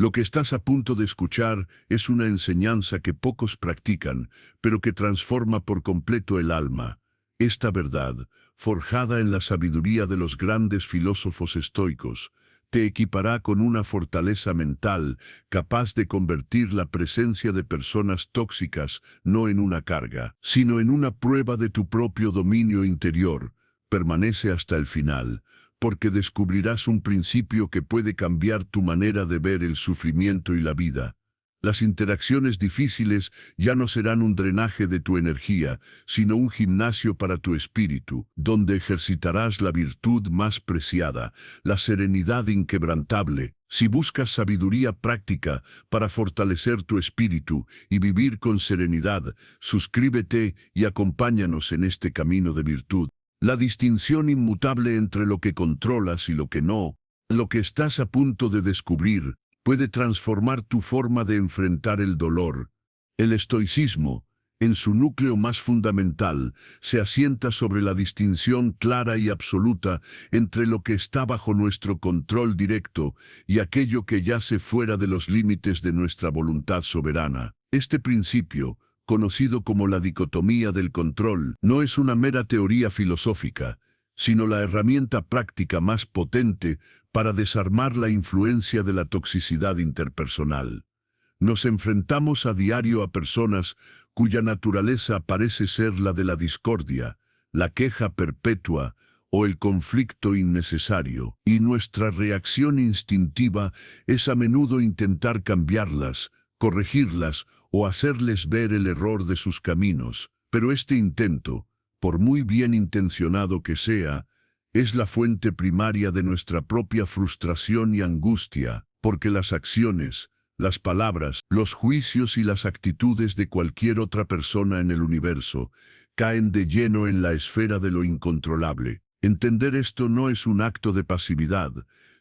Lo que estás a punto de escuchar es una enseñanza que pocos practican, pero que transforma por completo el alma. Esta verdad, forjada en la sabiduría de los grandes filósofos estoicos, te equipará con una fortaleza mental capaz de convertir la presencia de personas tóxicas no en una carga, sino en una prueba de tu propio dominio interior. Permanece hasta el final, porque descubrirás un principio que puede cambiar tu manera de ver el sufrimiento y la vida. Las interacciones difíciles ya no serán un drenaje de tu energía, sino un gimnasio para tu espíritu, donde ejercitarás la virtud más preciada, la serenidad inquebrantable. Si buscas sabiduría práctica para fortalecer tu espíritu y vivir con serenidad, suscríbete y acompáñanos en este camino de virtud. La distinción inmutable entre lo que controlas y lo que no, lo que estás a punto de descubrir, puede transformar tu forma de enfrentar el dolor. El estoicismo, en su núcleo más fundamental, se asienta sobre la distinción clara y absoluta entre lo que está bajo nuestro control directo y aquello que yace fuera de los límites de nuestra voluntad soberana. Este principio, conocido como la dicotomía del control, no es una mera teoría filosófica, sino la herramienta práctica más potente para desarmar la influencia de la toxicidad interpersonal. Nos enfrentamos a diario a personas cuya naturaleza parece ser la de la discordia, la queja perpetua o el conflicto innecesario, y nuestra reacción instintiva es a menudo intentar cambiarlas, corregirlas o hacerles ver el error de sus caminos. Pero este intento, por muy bien intencionado que sea, es la fuente primaria de nuestra propia frustración y angustia, porque las acciones, las palabras, los juicios y las actitudes de cualquier otra persona en el universo caen de lleno en la esfera de lo incontrolable. Entender esto no es un acto de pasividad,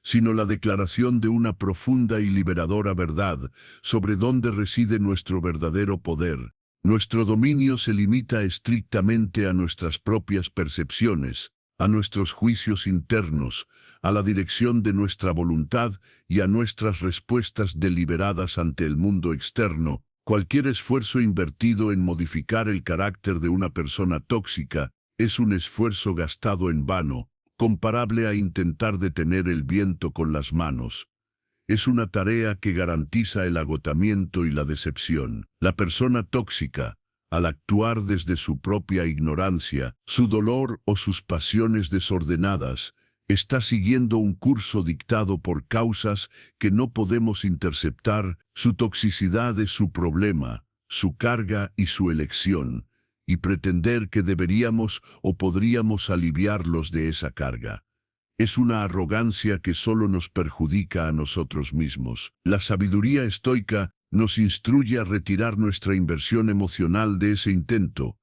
sino la declaración de una profunda y liberadora verdad sobre dónde reside nuestro verdadero poder. Nuestro dominio se limita estrictamente a nuestras propias percepciones, a nuestros juicios internos, a la dirección de nuestra voluntad y a nuestras respuestas deliberadas ante el mundo externo. Cualquier esfuerzo invertido en modificar el carácter de una persona tóxica es un esfuerzo gastado en vano, comparable a intentar detener el viento con las manos. Es una tarea que garantiza el agotamiento y la decepción. La persona tóxica, al actuar desde su propia ignorancia, su dolor o sus pasiones desordenadas, está siguiendo un curso dictado por causas que no podemos interceptar. Su toxicidad es su problema, su carga y su elección, y pretender que deberíamos o podríamos aliviarlos de esa carga es una arrogancia que solo nos perjudica a nosotros mismos. La sabiduría estoica nos instruye a retirar nuestra inversión emocional de ese intento,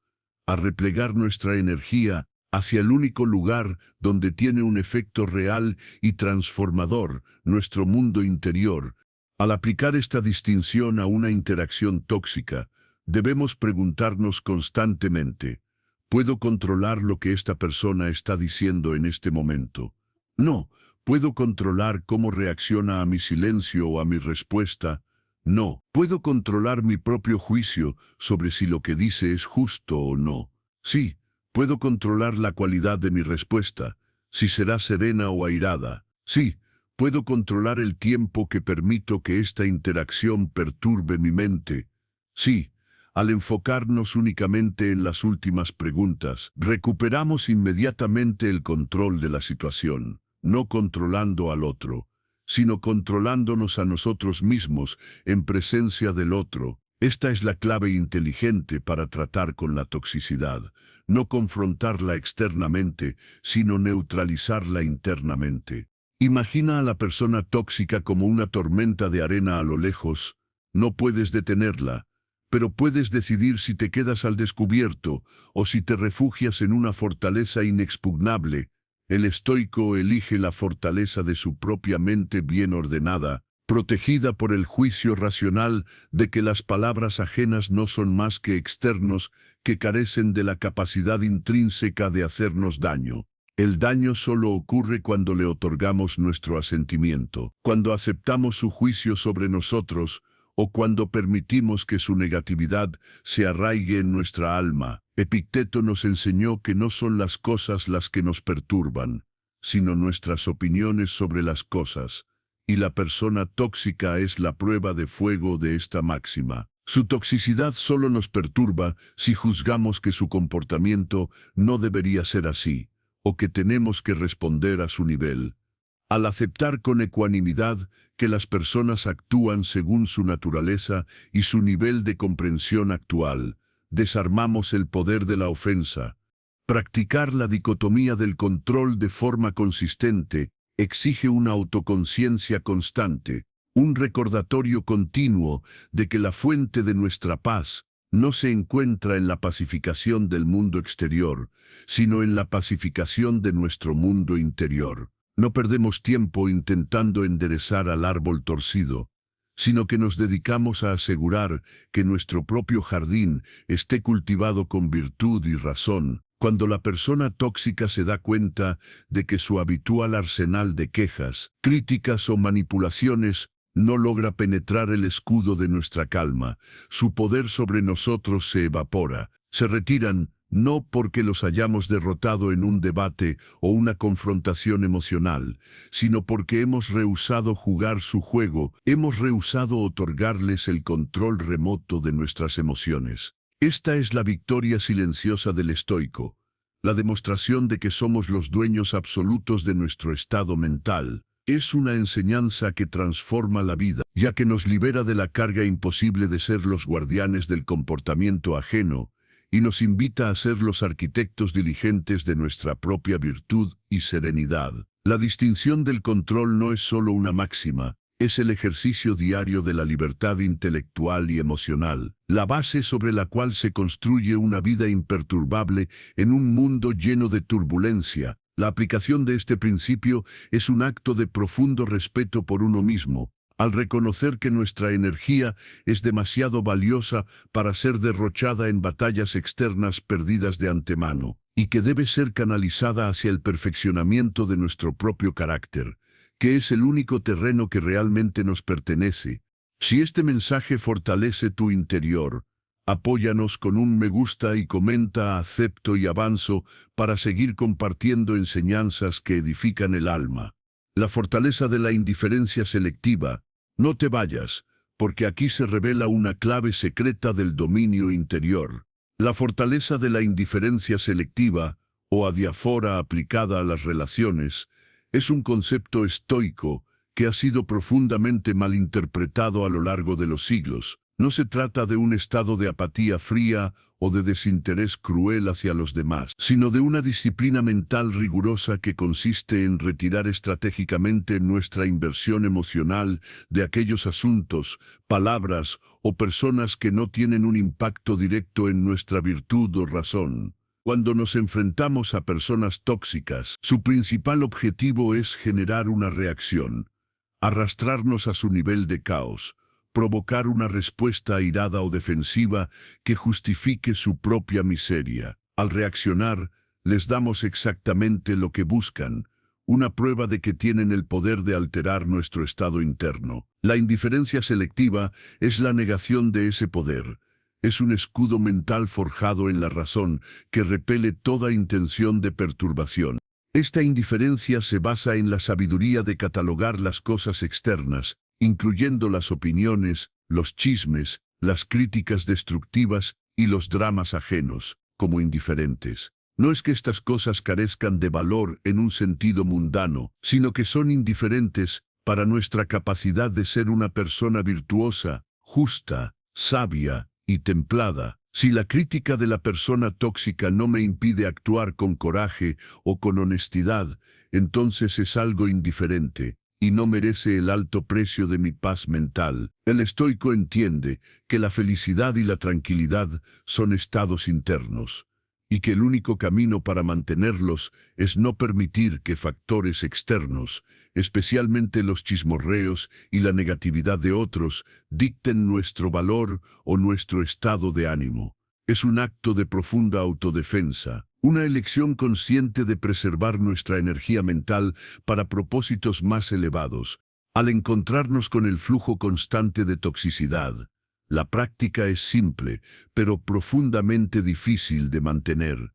a replegar nuestra energía hacia el único lugar donde tiene un efecto real y transformador, nuestro mundo interior. Al aplicar esta distinción a una interacción tóxica, debemos preguntarnos constantemente, ¿puedo controlar lo que esta persona está diciendo en este momento? No. ¿Puedo controlar cómo reacciona a mi silencio o a mi respuesta? No. ¿Puedo controlar mi propio juicio sobre si lo que dice es justo o no? Sí. ¿Puedo controlar la cualidad de mi respuesta, si será serena o airada? Sí. ¿Puedo controlar el tiempo que permito que esta interacción perturbe mi mente? Sí. Al enfocarnos únicamente en las últimas preguntas, recuperamos inmediatamente el control de la situación. No controlando al otro, sino controlándonos a nosotros mismos en presencia del otro. Esta es la clave inteligente para tratar con la toxicidad, no confrontarla externamente, sino neutralizarla internamente. Imagina a la persona tóxica como una tormenta de arena a lo lejos. No puedes detenerla, pero puedes decidir si te quedas al descubierto o si te refugias en una fortaleza inexpugnable. El estoico elige la fortaleza de su propia mente bien ordenada, protegida por el juicio racional de que las palabras ajenas no son más que externos que carecen de la capacidad intrínseca de hacernos daño. El daño solo ocurre cuando le otorgamos nuestro asentimiento, cuando aceptamos su juicio sobre nosotros o cuando permitimos que su negatividad se arraigue en nuestra alma. Epicteto nos enseñó que no son las cosas las que nos perturban, sino nuestras opiniones sobre las cosas, y la persona tóxica es la prueba de fuego de esta máxima. Su toxicidad solo nos perturba si juzgamos que su comportamiento no debería ser así, o que tenemos que responder a su nivel. Al aceptar con ecuanimidad que las personas actúan según su naturaleza y su nivel de comprensión actual, desarmamos el poder de la ofensa. Practicar la dicotomía del control de forma consistente exige una autoconciencia constante, un recordatorio continuo de que la fuente de nuestra paz no se encuentra en la pacificación del mundo exterior, sino en la pacificación de nuestro mundo interior. No perdemos tiempo intentando enderezar al árbol torcido, sino que nos dedicamos a asegurar que nuestro propio jardín esté cultivado con virtud y razón. Cuando la persona tóxica se da cuenta de que su habitual arsenal de quejas, críticas o manipulaciones no logra penetrar el escudo de nuestra calma, su poder sobre nosotros se evapora. Se retiran no porque los hayamos derrotado en un debate o una confrontación emocional, sino porque hemos rehusado jugar su juego, hemos rehusado otorgarles el control remoto de nuestras emociones. Esta es la victoria silenciosa del estoico, la demostración de que somos los dueños absolutos de nuestro estado mental. Es una enseñanza que transforma la vida, ya que nos libera de la carga imposible de ser los guardianes del comportamiento ajeno y nos invita a ser los arquitectos diligentes de nuestra propia virtud y serenidad. La distinción del control no es solo una máxima, es el ejercicio diario de la libertad intelectual y emocional, la base sobre la cual se construye una vida imperturbable en un mundo lleno de turbulencia. La aplicación de este principio es un acto de profundo respeto por uno mismo, al reconocer que nuestra energía es demasiado valiosa para ser derrochada en batallas externas perdidas de antemano, y que debe ser canalizada hacia el perfeccionamiento de nuestro propio carácter, que es el único terreno que realmente nos pertenece. Si este mensaje fortalece tu interior, apóyanos con un me gusta y comenta, acepto y avanzo para seguir compartiendo enseñanzas que edifican el alma. La fortaleza de la indiferencia selectiva. No te vayas, porque aquí se revela una clave secreta del dominio interior. La fortaleza de la indiferencia selectiva, o adiafora aplicada a las relaciones, es un concepto estoico que ha sido profundamente malinterpretado a lo largo de los siglos. No se trata de un estado de apatía fría o de desinterés cruel hacia los demás, sino de una disciplina mental rigurosa que consiste en retirar estratégicamente nuestra inversión emocional de aquellos asuntos, palabras o personas que no tienen un impacto directo en nuestra virtud o razón. Cuando nos enfrentamos a personas tóxicas, su principal objetivo es generar una reacción, arrastrarnos a su nivel de caos, provocar una respuesta airada o defensiva que justifique su propia miseria. Al reaccionar, les damos exactamente lo que buscan, una prueba de que tienen el poder de alterar nuestro estado interno. La indiferencia selectiva es la negación de ese poder. Es un escudo mental forjado en la razón que repele toda intención de perturbación. Esta indiferencia se basa en la sabiduría de catalogar las cosas externas, incluyendo las opiniones, los chismes, las críticas destructivas y los dramas ajenos, como indiferentes. No es que estas cosas carezcan de valor en un sentido mundano, sino que son indiferentes para nuestra capacidad de ser una persona virtuosa, justa, sabia y templada. Si la crítica de la persona tóxica no me impide actuar con coraje o con honestidad, entonces es algo indiferente y no merece el alto precio de mi paz mental. El estoico entiende que la felicidad y la tranquilidad son estados internos, y que el único camino para mantenerlos es no permitir que factores externos, especialmente los chismorreos y la negatividad de otros, dicten nuestro valor o nuestro estado de ánimo. Es un acto de profunda autodefensa, Una elección consciente de preservar nuestra energía mental para propósitos más elevados. Al encontrarnos con el flujo constante de toxicidad, la práctica es simple, pero profundamente difícil de mantener.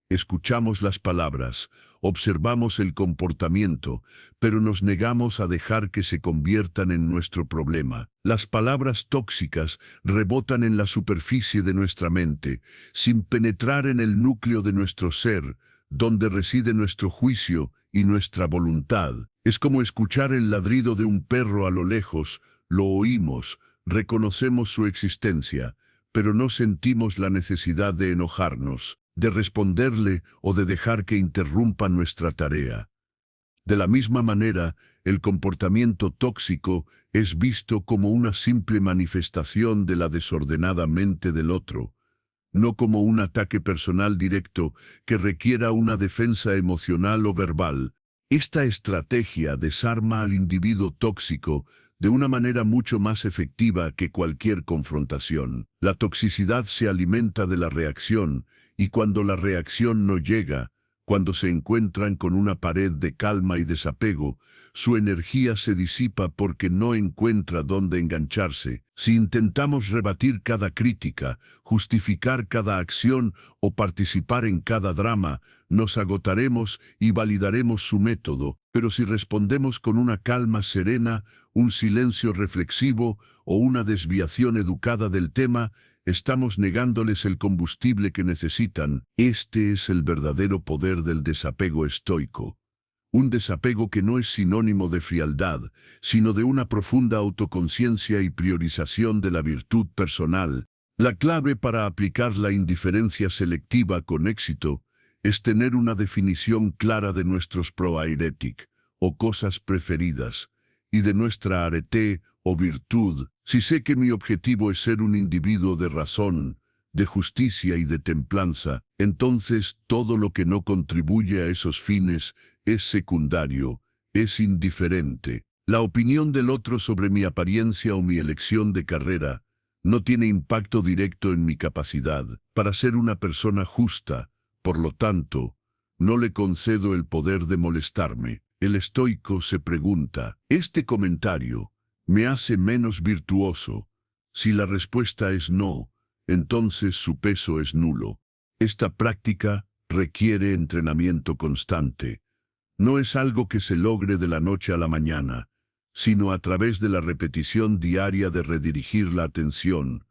Escuchamos las palabras, observamos el comportamiento, pero nos negamos a dejar que se conviertan en nuestro problema. Las palabras tóxicas rebotan en la superficie de nuestra mente, sin penetrar en el núcleo de nuestro ser, donde reside nuestro juicio y nuestra voluntad. Es como escuchar el ladrido de un perro a lo lejos, lo oímos, reconocemos su existencia, pero no sentimos la necesidad de enojarnos, de responderle o de dejar que interrumpa nuestra tarea. De la misma manera, el comportamiento tóxico es visto como una simple manifestación de la desordenada mente del otro, no como un ataque personal directo que requiera una defensa emocional o verbal. Esta estrategia desarma al individuo tóxico de una manera mucho más efectiva que cualquier confrontación. La toxicidad se alimenta de la reacción, y cuando la reacción no llega, cuando se encuentran con una pared de calma y desapego, su energía se disipa porque no encuentra dónde engancharse. Si intentamos rebatir cada crítica, justificar cada acción o participar en cada drama, nos agotaremos y validaremos su método, pero si respondemos con una calma serena, un silencio reflexivo o una desviación educada del tema, estamos negándoles el combustible que necesitan. Este es el verdadero poder del desapego estoico. Un desapego que no es sinónimo de frialdad, sino de una profunda autoconciencia y priorización de la virtud personal. La clave para aplicar la indiferencia selectiva con éxito es tener una definición clara de nuestros proairetic, o cosas preferidas, y de nuestra arete, o virtud. Si sé que mi objetivo es ser un individuo de razón, de justicia y de templanza, entonces todo lo que no contribuye a esos fines es secundario, es indiferente. La opinión del otro sobre mi apariencia o mi elección de carrera no tiene impacto directo en mi capacidad para ser una persona justa. Por lo tanto, no le concedo el poder de molestarme. El estoico se pregunta, ¿este comentario me hace menos virtuoso? Si la respuesta es no, entonces su peso es nulo. Esta práctica requiere entrenamiento constante. No es algo que se logre de la noche a la mañana, sino a través de la repetición diaria de redirigir la atención.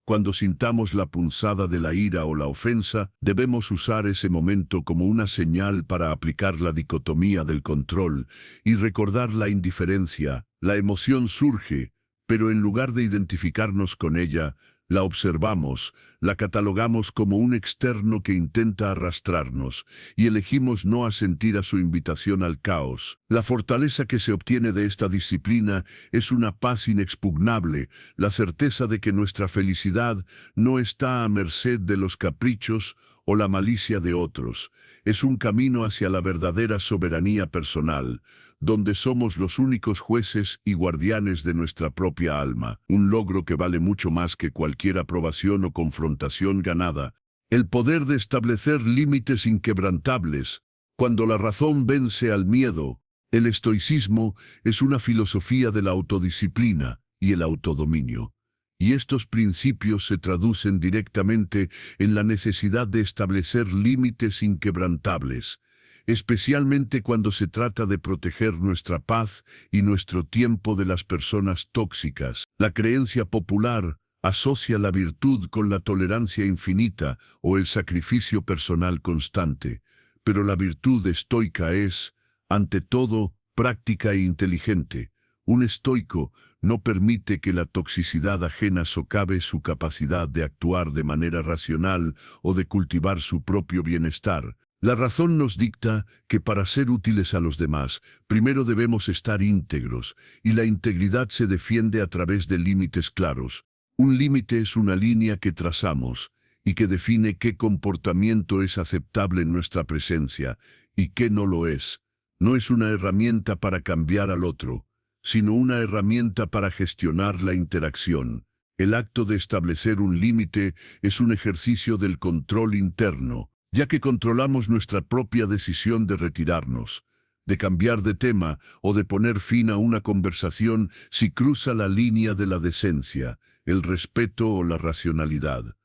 Cuando sintamos la punzada de la ira o la ofensa, debemos usar ese momento como una señal para aplicar la dicotomía del control y recordar la indiferencia. La emoción surge, pero en lugar de identificarnos con ella, la observamos, la catalogamos como un externo que intenta arrastrarnos, y elegimos no asentir a su invitación al caos. La fortaleza que se obtiene de esta disciplina es una paz inexpugnable, la certeza de que nuestra felicidad no está a merced de los caprichos o la malicia de otros. Es un camino hacia la verdadera soberanía personal, donde somos los únicos jueces y guardianes de nuestra propia alma, un logro que vale mucho más que cualquier aprobación o confrontación ganada. El poder de establecer límites inquebrantables. Cuando la razón vence al miedo, el estoicismo es una filosofía de la autodisciplina y el autodominio. Y estos principios se traducen directamente en la necesidad de establecer límites inquebrantables, especialmente cuando se trata de proteger nuestra paz y nuestro tiempo de las personas tóxicas. La creencia popular asocia la virtud con la tolerancia infinita o el sacrificio personal constante, pero la virtud estoica es, ante todo, práctica e inteligente. Un estoico no permite que la toxicidad ajena socave su capacidad de actuar de manera racional o de cultivar su propio bienestar. La razón nos dicta que para ser útiles a los demás, primero debemos estar íntegros, y la integridad se defiende a través de límites claros. Un límite es una línea que trazamos y que define qué comportamiento es aceptable en nuestra presencia y qué no lo es. No es una herramienta para cambiar al otro, sino una herramienta para gestionar la interacción. El acto de establecer un límite es un ejercicio del control interno. ya que controlamos nuestra propia decisión de retirarnos, de cambiar de tema o de poner fin a una conversación si cruza la línea de la decencia, el respeto o la racionalidad.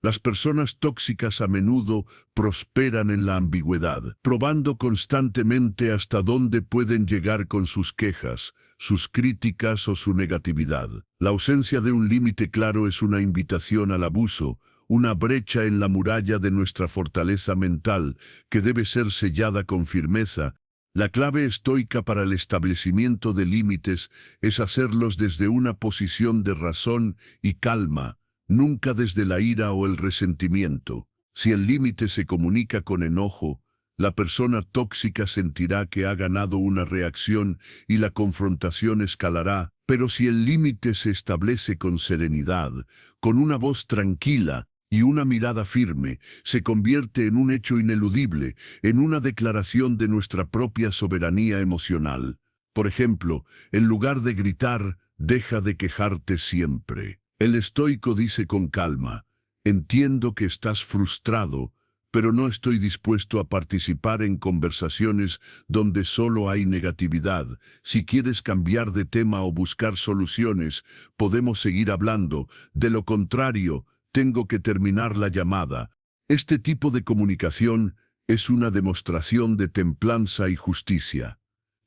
Las personas tóxicas a menudo prosperan en la ambigüedad, probando constantemente hasta dónde pueden llegar con sus quejas, sus críticas o su negatividad. La ausencia de un límite claro es una invitación al abuso, una brecha en la muralla de nuestra fortaleza mental que debe ser sellada con firmeza. La clave estoica para el establecimiento de límites es hacerlos desde una posición de razón y calma, nunca desde la ira o el resentimiento. Si el límite se comunica con enojo, la persona tóxica sentirá que ha ganado una reacción y la confrontación escalará, pero si el límite se establece con serenidad, con una voz tranquila y una mirada firme, se convierte en un hecho ineludible, en una declaración de nuestra propia soberanía emocional. Por ejemplo, en lugar de gritar, deja de quejarte siempre. El estoico dice con calma, entiendo que estás frustrado, pero no estoy dispuesto a participar en conversaciones donde solo hay negatividad. Si quieres cambiar de tema o buscar soluciones, podemos seguir hablando. De lo contrario, tengo que terminar la llamada. Este tipo de comunicación es una demostración de templanza y justicia.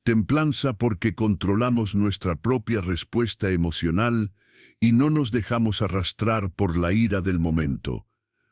Templanza porque controlamos nuestra propia respuesta emocional y no nos dejamos arrastrar por la ira del momento.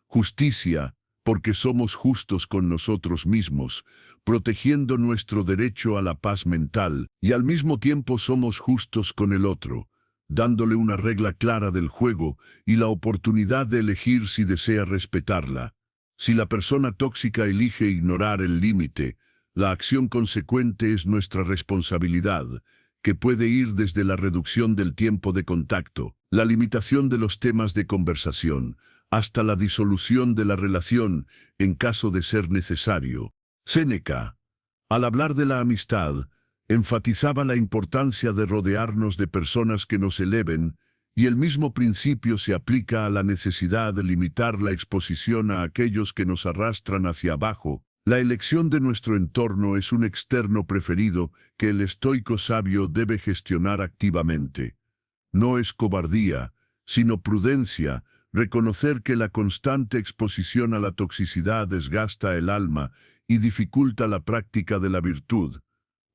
Justicia, porque somos justos con nosotros mismos, protegiendo nuestro derecho a la paz mental, y al mismo tiempo somos justos con el otro, dándole una regla clara del juego y la oportunidad de elegir si desea respetarla. Si la persona tóxica elige ignorar el límite, la acción consecuente es nuestra responsabilidad, que puede ir desde la reducción del tiempo de contacto, la limitación de los temas de conversación, hasta la disolución de la relación en caso de ser necesario. Séneca, al hablar de la amistad, enfatizaba la importancia de rodearnos de personas que nos eleven, y el mismo principio se aplica a la necesidad de limitar la exposición a aquellos que nos arrastran hacia abajo. La elección de nuestro entorno es un externo preferido que el estoico sabio debe gestionar activamente. No es cobardía, sino prudencia, reconocer que la constante exposición a la toxicidad desgasta el alma y dificulta la práctica de la virtud.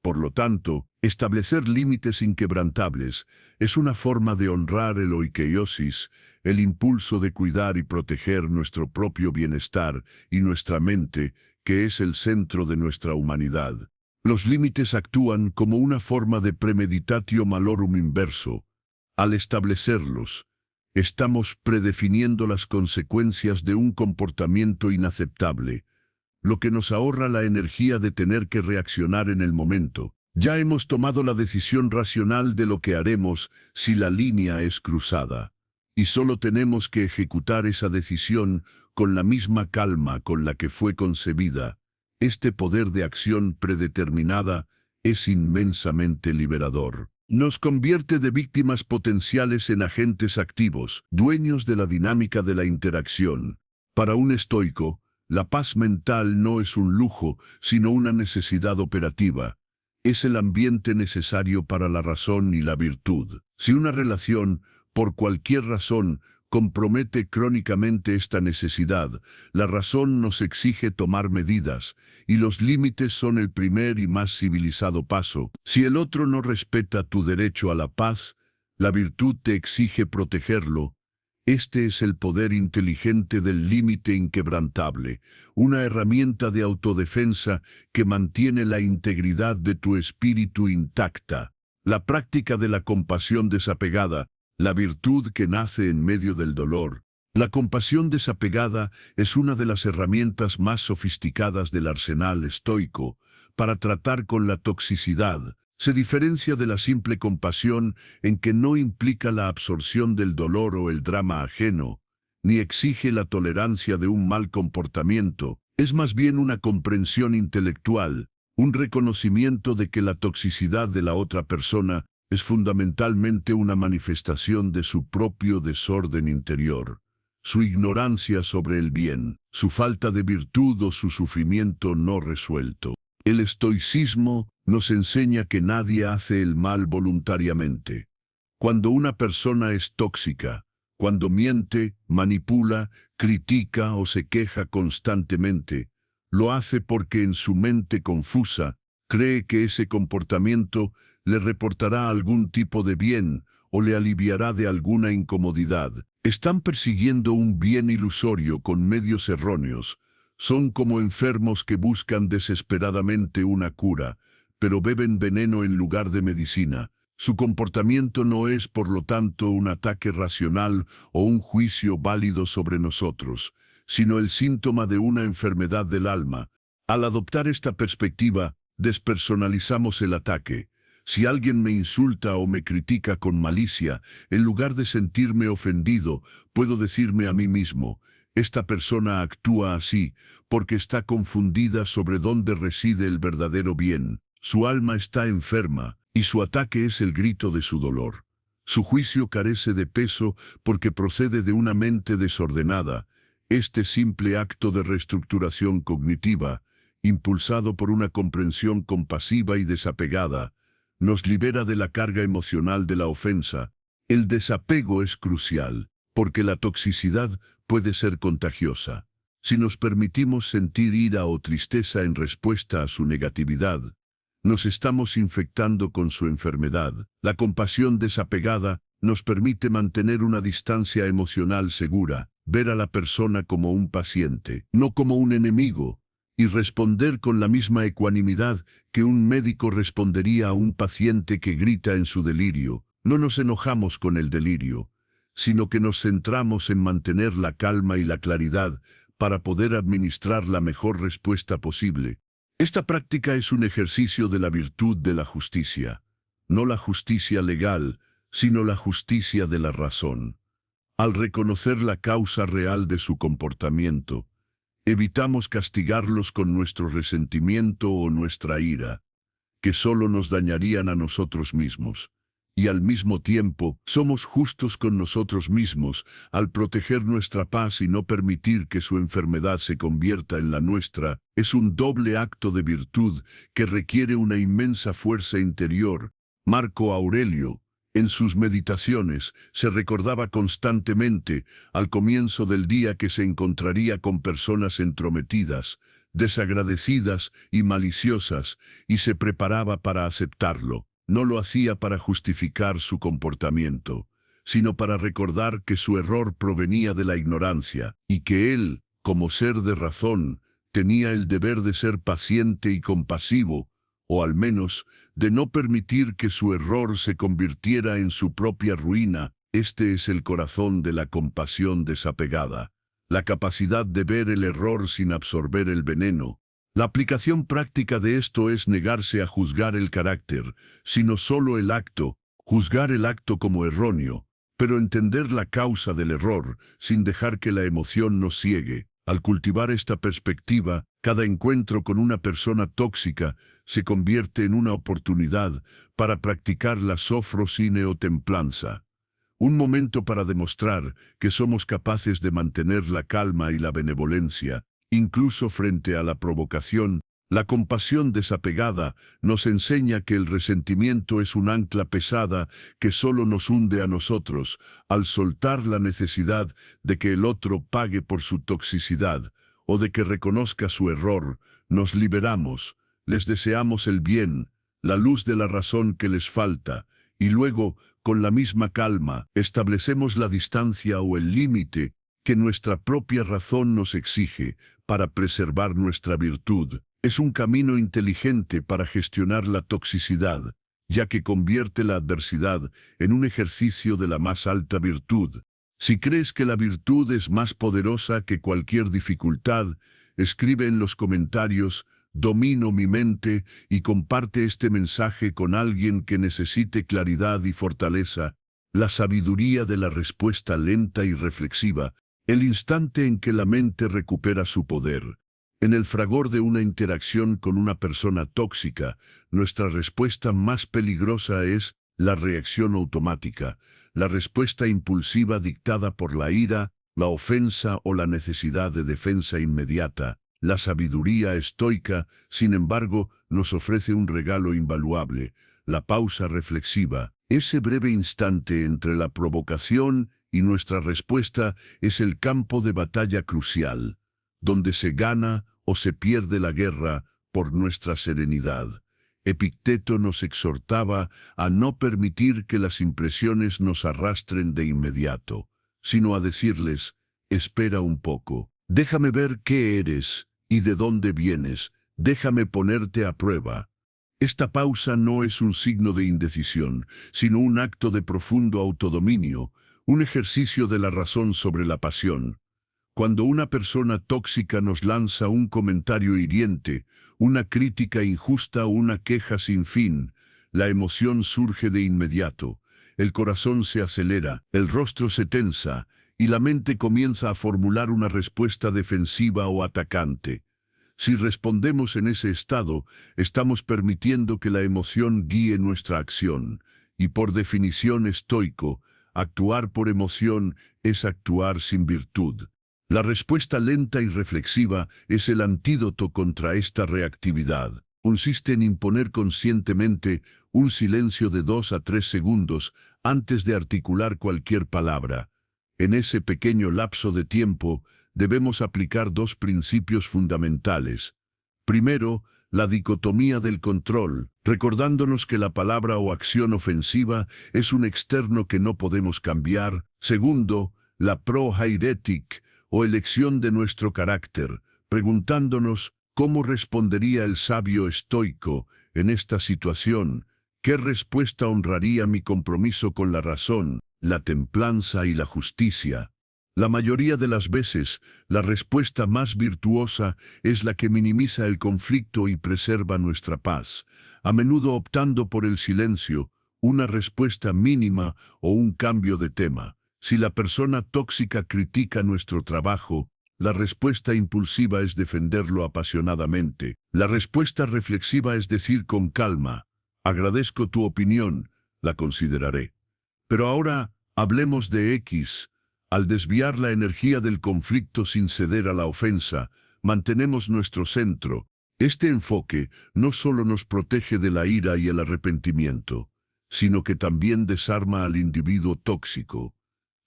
Por lo tanto, establecer límites inquebrantables es una forma de honrar el oikeiosis, el impulso de cuidar y proteger nuestro propio bienestar y nuestra mente, que es el centro de nuestra humanidad. Los límites actúan como una forma de premeditatio malorum inverso. Al establecerlos, estamos predefiniendo las consecuencias de un comportamiento inaceptable, lo que nos ahorra la energía de tener que reaccionar en el momento. Ya hemos tomado la decisión racional de lo que haremos si la línea es cruzada, y solo tenemos que ejecutar esa decisión con la misma calma con la que fue concebida. Este poder de acción predeterminada es inmensamente liberador. Nos convierte de víctimas potenciales en agentes activos, dueños de la dinámica de la interacción. Para un estoico, la paz mental no es un lujo, sino una necesidad operativa. Es el ambiente necesario para la razón y la virtud. Si una relación, por cualquier razón, compromete crónicamente esta necesidad, la razón nos exige tomar medidas, y los límites son el primer y más civilizado paso. Si el otro no respeta tu derecho a la paz, la virtud te exige protegerlo. Este es el poder inteligente del límite inquebrantable, una herramienta de autodefensa que mantiene la integridad de tu espíritu intacta. La práctica de la compasión desapegada, la virtud que nace en medio del dolor. La compasión desapegada es una de las herramientas más sofisticadas del arsenal estoico para tratar con la toxicidad. Se diferencia de la simple compasión en que no implica la absorción del dolor o el drama ajeno, ni exige la tolerancia de un mal comportamiento. Es más bien una comprensión intelectual, un reconocimiento de que la toxicidad de la otra persona es fundamentalmente una manifestación de su propio desorden interior. su ignorancia sobre el bien, su falta de virtud o su sufrimiento no resuelto. El estoicismo nos enseña que nadie hace el mal voluntariamente. Cuando una persona es tóxica, cuando miente, manipula, critica o se queja constantemente, lo hace porque en su mente confusa cree que ese comportamiento le reportará algún tipo de bien o le aliviará de alguna incomodidad. Están persiguiendo un bien ilusorio con medios erróneos. Son como enfermos que buscan desesperadamente una cura, pero beben veneno en lugar de medicina. Su comportamiento no es, por lo tanto, un ataque racional o un juicio válido sobre nosotros, sino el síntoma de una enfermedad del alma. Al adoptar esta perspectiva, despersonalizamos el ataque. Si alguien me insulta o me critica con malicia, en lugar de sentirme ofendido, puedo decirme a mí mismo: esta persona actúa así porque está confundida sobre dónde reside el verdadero bien. Su alma está enferma y su ataque es el grito de su dolor. Su juicio carece de peso porque procede de una mente desordenada. Este simple acto de reestructuración cognitiva, impulsado por una comprensión compasiva y desapegada, nos libera de la carga emocional de la ofensa. El desapego es crucial, porque la toxicidad puede ser contagiosa. Si nos permitimos sentir ira o tristeza en respuesta a su negatividad, nos estamos infectando con su enfermedad. La compasión desapegada nos permite mantener una distancia emocional segura, ver a la persona como un paciente, no como un enemigo, y responder con la misma ecuanimidad que un médico respondería a un paciente que grita en su delirio. No nos enojamos con el delirio, sino que nos centramos en mantener la calma y la claridad para poder administrar la mejor respuesta posible. Esta práctica es un ejercicio de la virtud de la justicia, no la justicia legal, sino la justicia de la razón. Al reconocer la causa real de su comportamiento, evitamos castigarlos con nuestro resentimiento o nuestra ira, que solo nos dañarían a nosotros mismos. Y al mismo tiempo, somos justos con nosotros mismos al proteger nuestra paz y no permitir que su enfermedad se convierta en la nuestra. Es un doble acto de virtud que requiere una inmensa fuerza interior. Marco Aurelio, en sus meditaciones, se recordaba constantemente al comienzo del día que se encontraría con personas entrometidas, desagradecidas y maliciosas, y se preparaba para aceptarlo. No lo hacía para justificar su comportamiento, sino para recordar que su error provenía de la ignorancia, y que él, como ser de razón, tenía el deber de ser paciente y compasivo, o al menos de no permitir que su error se convirtiera en su propia ruina. Este es el corazón de la compasión desapegada, la capacidad de ver el error sin absorber el veneno. La aplicación práctica de esto es negarse a juzgar el carácter, sino solo el acto, juzgar el acto como erróneo, pero entender la causa del error sin dejar que la emoción nos ciegue. Al cultivar esta perspectiva, cada encuentro con una persona tóxica se convierte en una oportunidad para practicar la sofrosine o templanza. Un momento para demostrar que somos capaces de mantener la calma y la benevolencia, incluso frente a la provocación. La compasión desapegada nos enseña que el resentimiento es un ancla pesada que solo nos hunde a nosotros. Al soltar la necesidad de que el otro pague por su toxicidad o de que reconozca su error, nos liberamos, les deseamos el bien, la luz de la razón que les falta, y luego, con la misma calma, establecemos la distancia o el límite que nuestra propia razón nos exige para preservar nuestra virtud. Es un camino inteligente para gestionar la toxicidad, ya que convierte la adversidad en un ejercicio de la más alta virtud. Si crees que la virtud es más poderosa que cualquier dificultad, escribe en los comentarios: domino mi mente, y comparte este mensaje con alguien que necesite claridad y fortaleza. La sabiduría de la respuesta lenta y reflexiva, el instante en que la mente recupera su poder. En el fragor de una interacción con una persona tóxica, nuestra respuesta más peligrosa es la reacción automática, la respuesta impulsiva dictada por la ira, la ofensa o la necesidad de defensa inmediata. La sabiduría estoica, sin embargo, nos ofrece un regalo invaluable, la pausa reflexiva. Ese breve instante entre la provocación y nuestra respuesta es el campo de batalla crucial, donde se gana o se pierde la guerra por nuestra serenidad. Epicteto nos exhortaba a no permitir que las impresiones nos arrastren de inmediato, sino a decirles: espera un poco, déjame ver qué eres y de dónde vienes, déjame ponerte a prueba. Esta pausa no es un signo de indecisión, sino un acto de profundo autodominio, un ejercicio de la razón sobre la pasión. Cuando una persona tóxica nos lanza un comentario hiriente, una crítica injusta o una queja sin fin, la emoción surge de inmediato, el corazón se acelera, el rostro se tensa y la mente comienza a formular una respuesta defensiva o atacante. Si respondemos en ese estado, estamos permitiendo que la emoción guíe nuestra acción, y por definición estoico, actuar por emoción es actuar sin virtud. La respuesta lenta y reflexiva es el antídoto contra esta reactividad. Consiste en imponer conscientemente un silencio de 2 a 3 segundos antes de articular cualquier palabra. En ese pequeño lapso de tiempo, debemos aplicar 2 principios fundamentales. Primero, la dicotomía del control, recordándonos que la palabra o acción ofensiva es un externo que no podemos cambiar. Segundo, la proheiretic, o elección de nuestro carácter, preguntándonos cómo respondería el sabio estoico en esta situación, qué respuesta honraría mi compromiso con la razón, la templanza y la justicia. La mayoría de las veces, la respuesta más virtuosa es la que minimiza el conflicto y preserva nuestra paz, a menudo optando por el silencio, una respuesta mínima o un cambio de tema. Si la persona tóxica critica nuestro trabajo, la respuesta impulsiva es defenderlo apasionadamente. La respuesta reflexiva es decir con calma: agradezco tu opinión, la consideraré. Pero ahora, hablemos de X. Al desviar la energía del conflicto sin ceder a la ofensa, mantenemos nuestro centro. Este enfoque no solo nos protege de la ira y el arrepentimiento, sino que también desarma al individuo tóxico.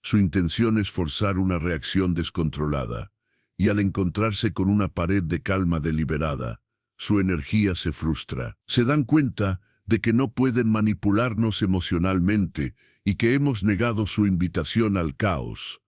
Su intención es forzar una reacción descontrolada, y al encontrarse con una pared de calma deliberada, su energía se frustra. Se dan cuenta de que no pueden manipularnos emocionalmente y que hemos negado su invitación al caos.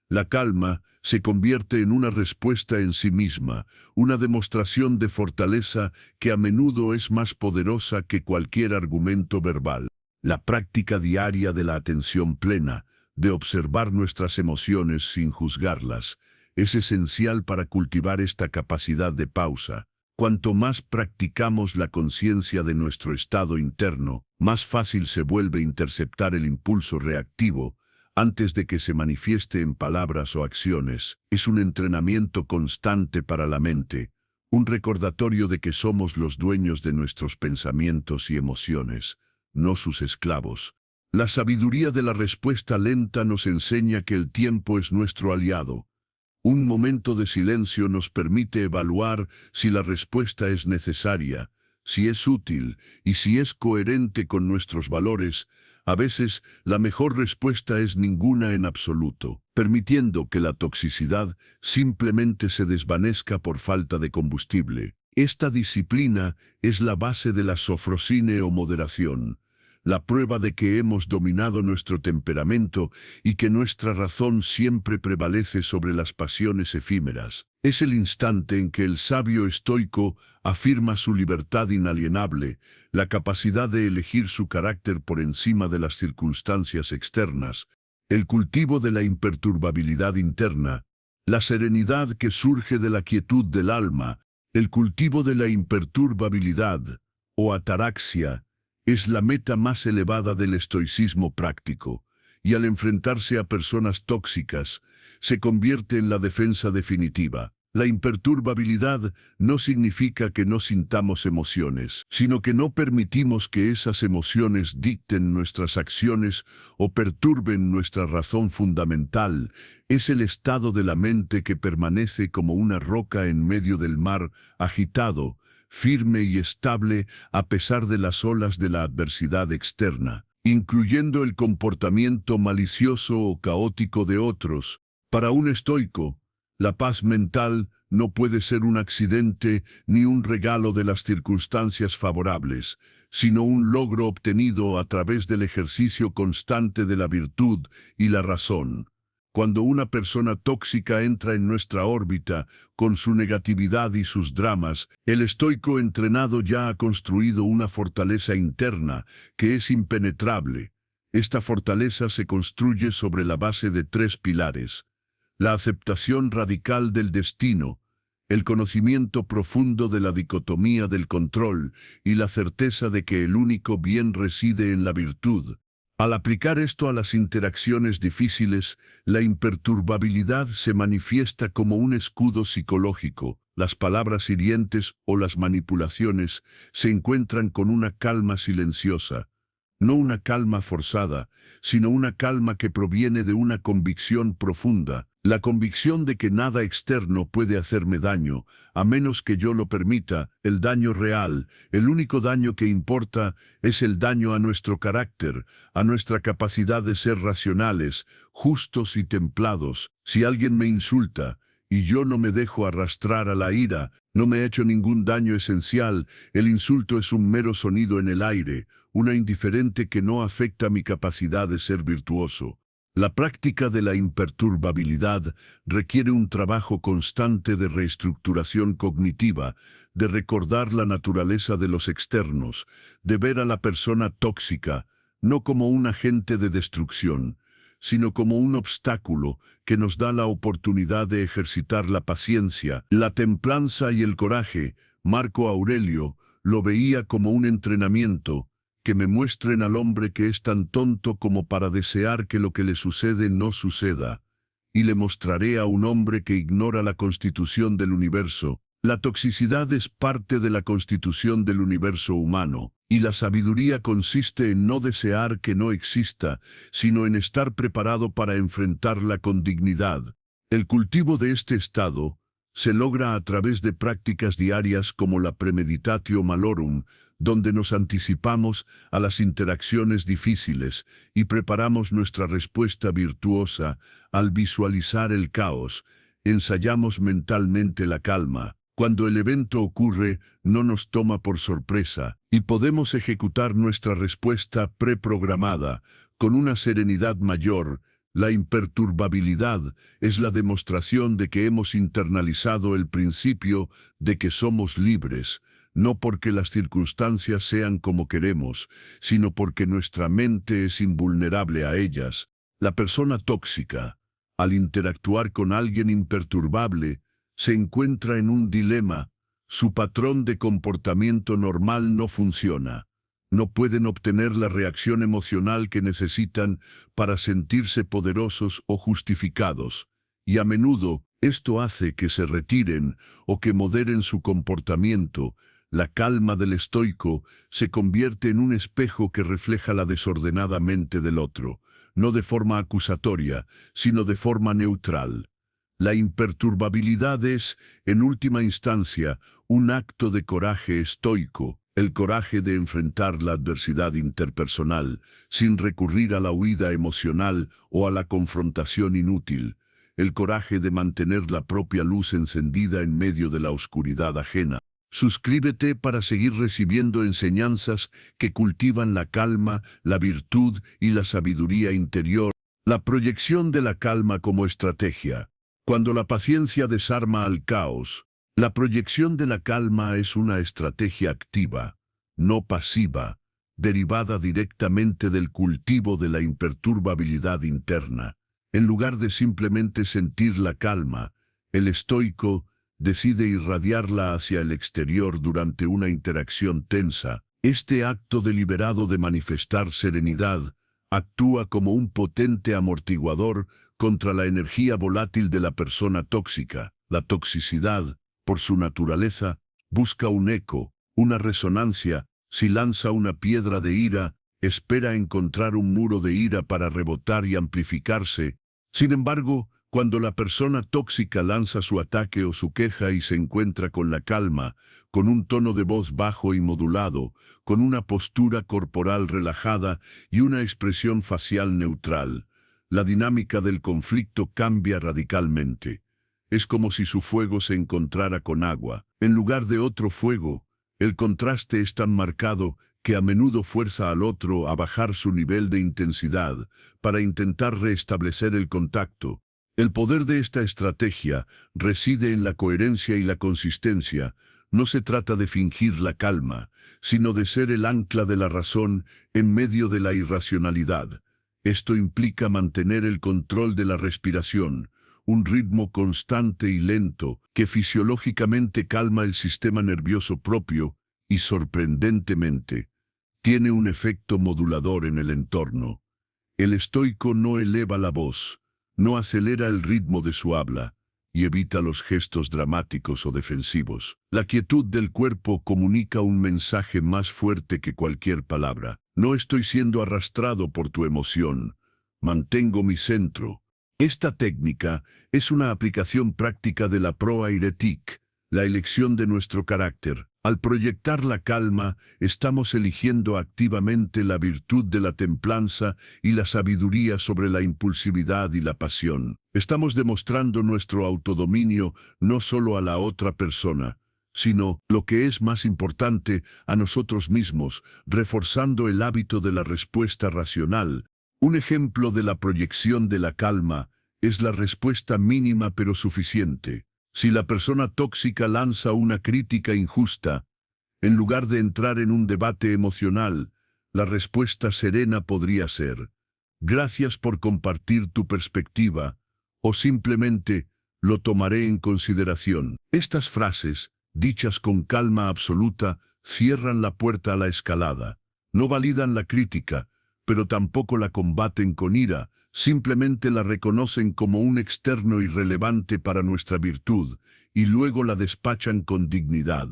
La calma se convierte en una respuesta en sí misma, una demostración de fortaleza que a menudo es más poderosa que cualquier argumento verbal. La práctica diaria de la atención plena, de observar nuestras emociones sin juzgarlas, es esencial para cultivar esta capacidad de pausa. Cuanto más practicamos la conciencia de nuestro estado interno, más fácil se vuelve interceptar el impulso reactivo antes de que se manifieste en palabras o acciones. Es un entrenamiento constante para la mente, un recordatorio de que somos los dueños de nuestros pensamientos y emociones, no sus esclavos. La sabiduría de la respuesta lenta nos enseña que el tiempo es nuestro aliado. Un momento de silencio nos permite evaluar si la respuesta es necesaria, si es útil y si es coherente con nuestros valores. A veces, la mejor respuesta es ninguna en absoluto, permitiendo que la toxicidad simplemente se desvanezca por falta de combustible. Esta disciplina es la base de la sofrosine o moderación, la prueba de que hemos dominado nuestro temperamento y que nuestra razón siempre prevalece sobre las pasiones efímeras. Es el instante en que el sabio estoico afirma su libertad inalienable, la capacidad de elegir su carácter por encima de las circunstancias externas, el cultivo de la imperturbabilidad interna, la serenidad que surge de la quietud del alma, el cultivo de la imperturbabilidad, o ataraxia, es la meta más elevada del estoicismo práctico, y al enfrentarse a personas tóxicas, se convierte en la defensa definitiva. La imperturbabilidad no significa que no sintamos emociones, sino que no permitimos que esas emociones dicten nuestras acciones o perturben nuestra razón fundamental. Es el estado de la mente que permanece como una roca en medio del mar, agitado, firme y estable a pesar de las olas de la adversidad externa, incluyendo el comportamiento malicioso o caótico de otros. Para un estoico, la paz mental no puede ser un accidente ni un regalo de las circunstancias favorables, sino un logro obtenido a través del ejercicio constante de la virtud y la razón. Cuando una persona tóxica entra en nuestra órbita con su negatividad y sus dramas, el estoico entrenado ya ha construido una fortaleza interna que es impenetrable. Esta fortaleza se construye sobre la base de 3 pilares: la aceptación radical del destino, el conocimiento profundo de la dicotomía del control y la certeza de que el único bien reside en la virtud. Al aplicar esto a las interacciones difíciles, la imperturbabilidad se manifiesta como un escudo psicológico. Las palabras hirientes o las manipulaciones se encuentran con una calma silenciosa. No una calma forzada, sino una calma que proviene de una convicción profunda, la convicción de que nada externo puede hacerme daño, a menos que yo lo permita. El daño real, el único daño que importa, es el daño a nuestro carácter, a nuestra capacidad de ser racionales, justos y templados. Si alguien me insulta, y yo no me dejo arrastrar a la ira, no me he hecho ningún daño esencial, el insulto es un mero sonido en el aire, una indiferente que no afecta mi capacidad de ser virtuoso. La práctica de la imperturbabilidad requiere un trabajo constante de reestructuración cognitiva, de recordar la naturaleza de los externos, de ver a la persona tóxica, no como un agente de destrucción, sino como un obstáculo que nos da la oportunidad de ejercitar la paciencia, la templanza y el coraje. Marco Aurelio lo veía como un entrenamiento, que me muestren al hombre que es tan tonto como para desear que lo que le sucede no suceda, y le mostraré a un hombre que ignora la constitución del universo. La toxicidad es parte de la constitución del universo humano, y la sabiduría consiste en no desear que no exista, sino en estar preparado para enfrentarla con dignidad. El cultivo de este estado se logra a través de prácticas diarias como la premeditatio malorum, donde nos anticipamos a las interacciones difíciles y preparamos nuestra respuesta virtuosa. Al visualizar el caos, ensayamos mentalmente la calma. Cuando el evento ocurre, no nos toma por sorpresa y podemos ejecutar nuestra respuesta preprogramada con una serenidad mayor. La imperturbabilidad es la demostración de que hemos internalizado el principio de que somos libres, no porque las circunstancias sean como queremos, sino porque nuestra mente es invulnerable a ellas. La persona tóxica, al interactuar con alguien imperturbable, se encuentra en un dilema. Su patrón de comportamiento normal no funciona. No pueden obtener la reacción emocional que necesitan para sentirse poderosos o justificados, y a menudo esto hace que se retiren o que moderen su comportamiento. La calma del estoico se convierte en un espejo que refleja la desordenada mente del otro, no de forma acusatoria, sino de forma neutral. La imperturbabilidad es, en última instancia, un acto de coraje estoico, el coraje de enfrentar la adversidad interpersonal, sin recurrir a la huida emocional o a la confrontación inútil, el coraje de mantener la propia luz encendida en medio de la oscuridad ajena. Suscríbete para seguir recibiendo enseñanzas que cultivan la calma, la virtud y la sabiduría interior. La proyección de la calma como estrategia. Cuando la paciencia desarma al caos, la proyección de la calma es una estrategia activa, no pasiva, derivada directamente del cultivo de la imperturbabilidad interna. En lugar de simplemente sentir la calma, el estoico decide irradiarla hacia el exterior durante una interacción tensa. Este acto deliberado de manifestar serenidad actúa como un potente amortiguador contra la energía volátil de la persona tóxica. La toxicidad, por su naturaleza, busca un eco, una resonancia. Si lanza una piedra de ira, espera encontrar un muro de ira para rebotar y amplificarse. Sin embargo, cuando la persona tóxica lanza su ataque o su queja y se encuentra con la calma, con un tono de voz bajo y modulado, con una postura corporal relajada y una expresión facial neutral, la dinámica del conflicto cambia radicalmente. Es como si su fuego se encontrara con agua. En lugar de otro fuego, el contraste es tan marcado que a menudo fuerza al otro a bajar su nivel de intensidad para intentar restablecer el contacto. El poder de esta estrategia reside en la coherencia y la consistencia. No se trata de fingir la calma, sino de ser el ancla de la razón en medio de la irracionalidad. Esto implica mantener el control de la respiración, un ritmo constante y lento que fisiológicamente calma el sistema nervioso propio y, sorprendentemente, tiene un efecto modulador en el entorno. El estoico no eleva la voz, no acelera el ritmo de su habla y evita los gestos dramáticos o defensivos. La quietud del cuerpo comunica un mensaje más fuerte que cualquier palabra. No estoy siendo arrastrado por tu emoción. Mantengo mi centro. Esta técnica es una aplicación práctica de la proairetic, la elección de nuestro carácter. Al proyectar la calma, estamos eligiendo activamente la virtud de la templanza y la sabiduría sobre la impulsividad y la pasión. Estamos demostrando nuestro autodominio no solo a la otra persona, sino, lo que es más importante, a nosotros mismos, reforzando el hábito de la respuesta racional. Un ejemplo de la proyección de la calma es la respuesta mínima pero suficiente. Si la persona tóxica lanza una crítica injusta, en lugar de entrar en un debate emocional, la respuesta serena podría ser: gracias por compartir tu perspectiva, o simplemente, lo tomaré en consideración. Estas frases, dichas con calma absoluta, cierran la puerta a la escalada. No validan la crítica, pero tampoco la combaten con ira, simplemente la reconocen como un externo irrelevante para nuestra virtud, y luego la despachan con dignidad.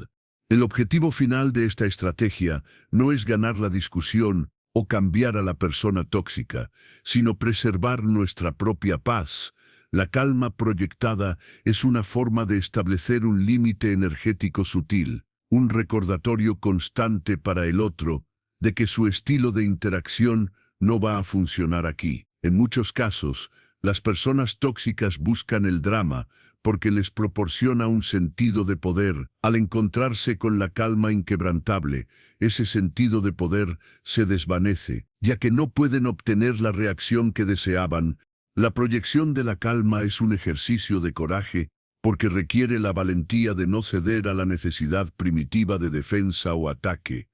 El objetivo final de esta estrategia no es ganar la discusión o cambiar a la persona tóxica, sino preservar nuestra propia paz. La calma proyectada es una forma de establecer un límite energético sutil, un recordatorio constante para el otro de que su estilo de interacción no va a funcionar aquí. En muchos casos, las personas tóxicas buscan el drama porque les proporciona un sentido de poder. Al encontrarse con la calma inquebrantable, ese sentido de poder se desvanece, ya que no pueden obtener la reacción que deseaban. La proyección de la calma es un ejercicio de coraje porque requiere la valentía de no ceder a la necesidad primitiva de defensa o ataque.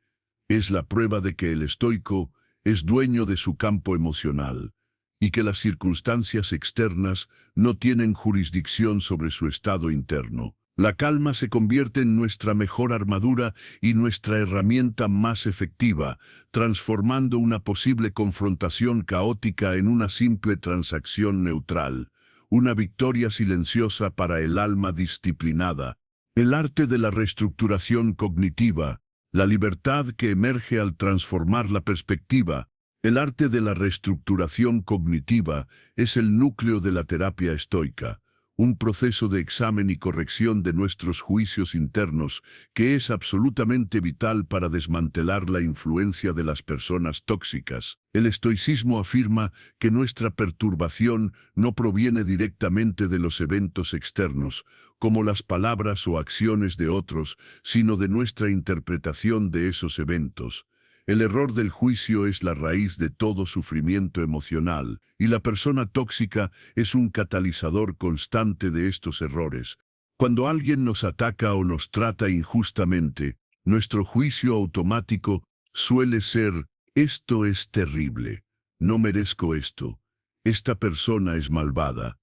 Es la prueba de que el estoico es dueño de su campo emocional y que las circunstancias externas no tienen jurisdicción sobre su estado interno. La calma se convierte en nuestra mejor armadura y nuestra herramienta más efectiva, transformando una posible confrontación caótica en una simple transacción neutral, una victoria silenciosa para el alma disciplinada. El arte de la reestructuración cognitiva, la libertad que emerge al transformar la perspectiva. El arte de la reestructuración cognitiva es el núcleo de la terapia estoica, un proceso de examen y corrección de nuestros juicios internos que es absolutamente vital para desmantelar la influencia de las personas tóxicas. El estoicismo afirma que nuestra perturbación no proviene directamente de los eventos externos, como las palabras o acciones de otros, sino de nuestra interpretación de esos eventos. El error del juicio es la raíz de todo sufrimiento emocional, y la persona tóxica es un catalizador constante de estos errores. Cuando alguien nos ataca o nos trata injustamente, nuestro juicio automático suele ser: esto es terrible, no merezco esto, esta persona es malvada,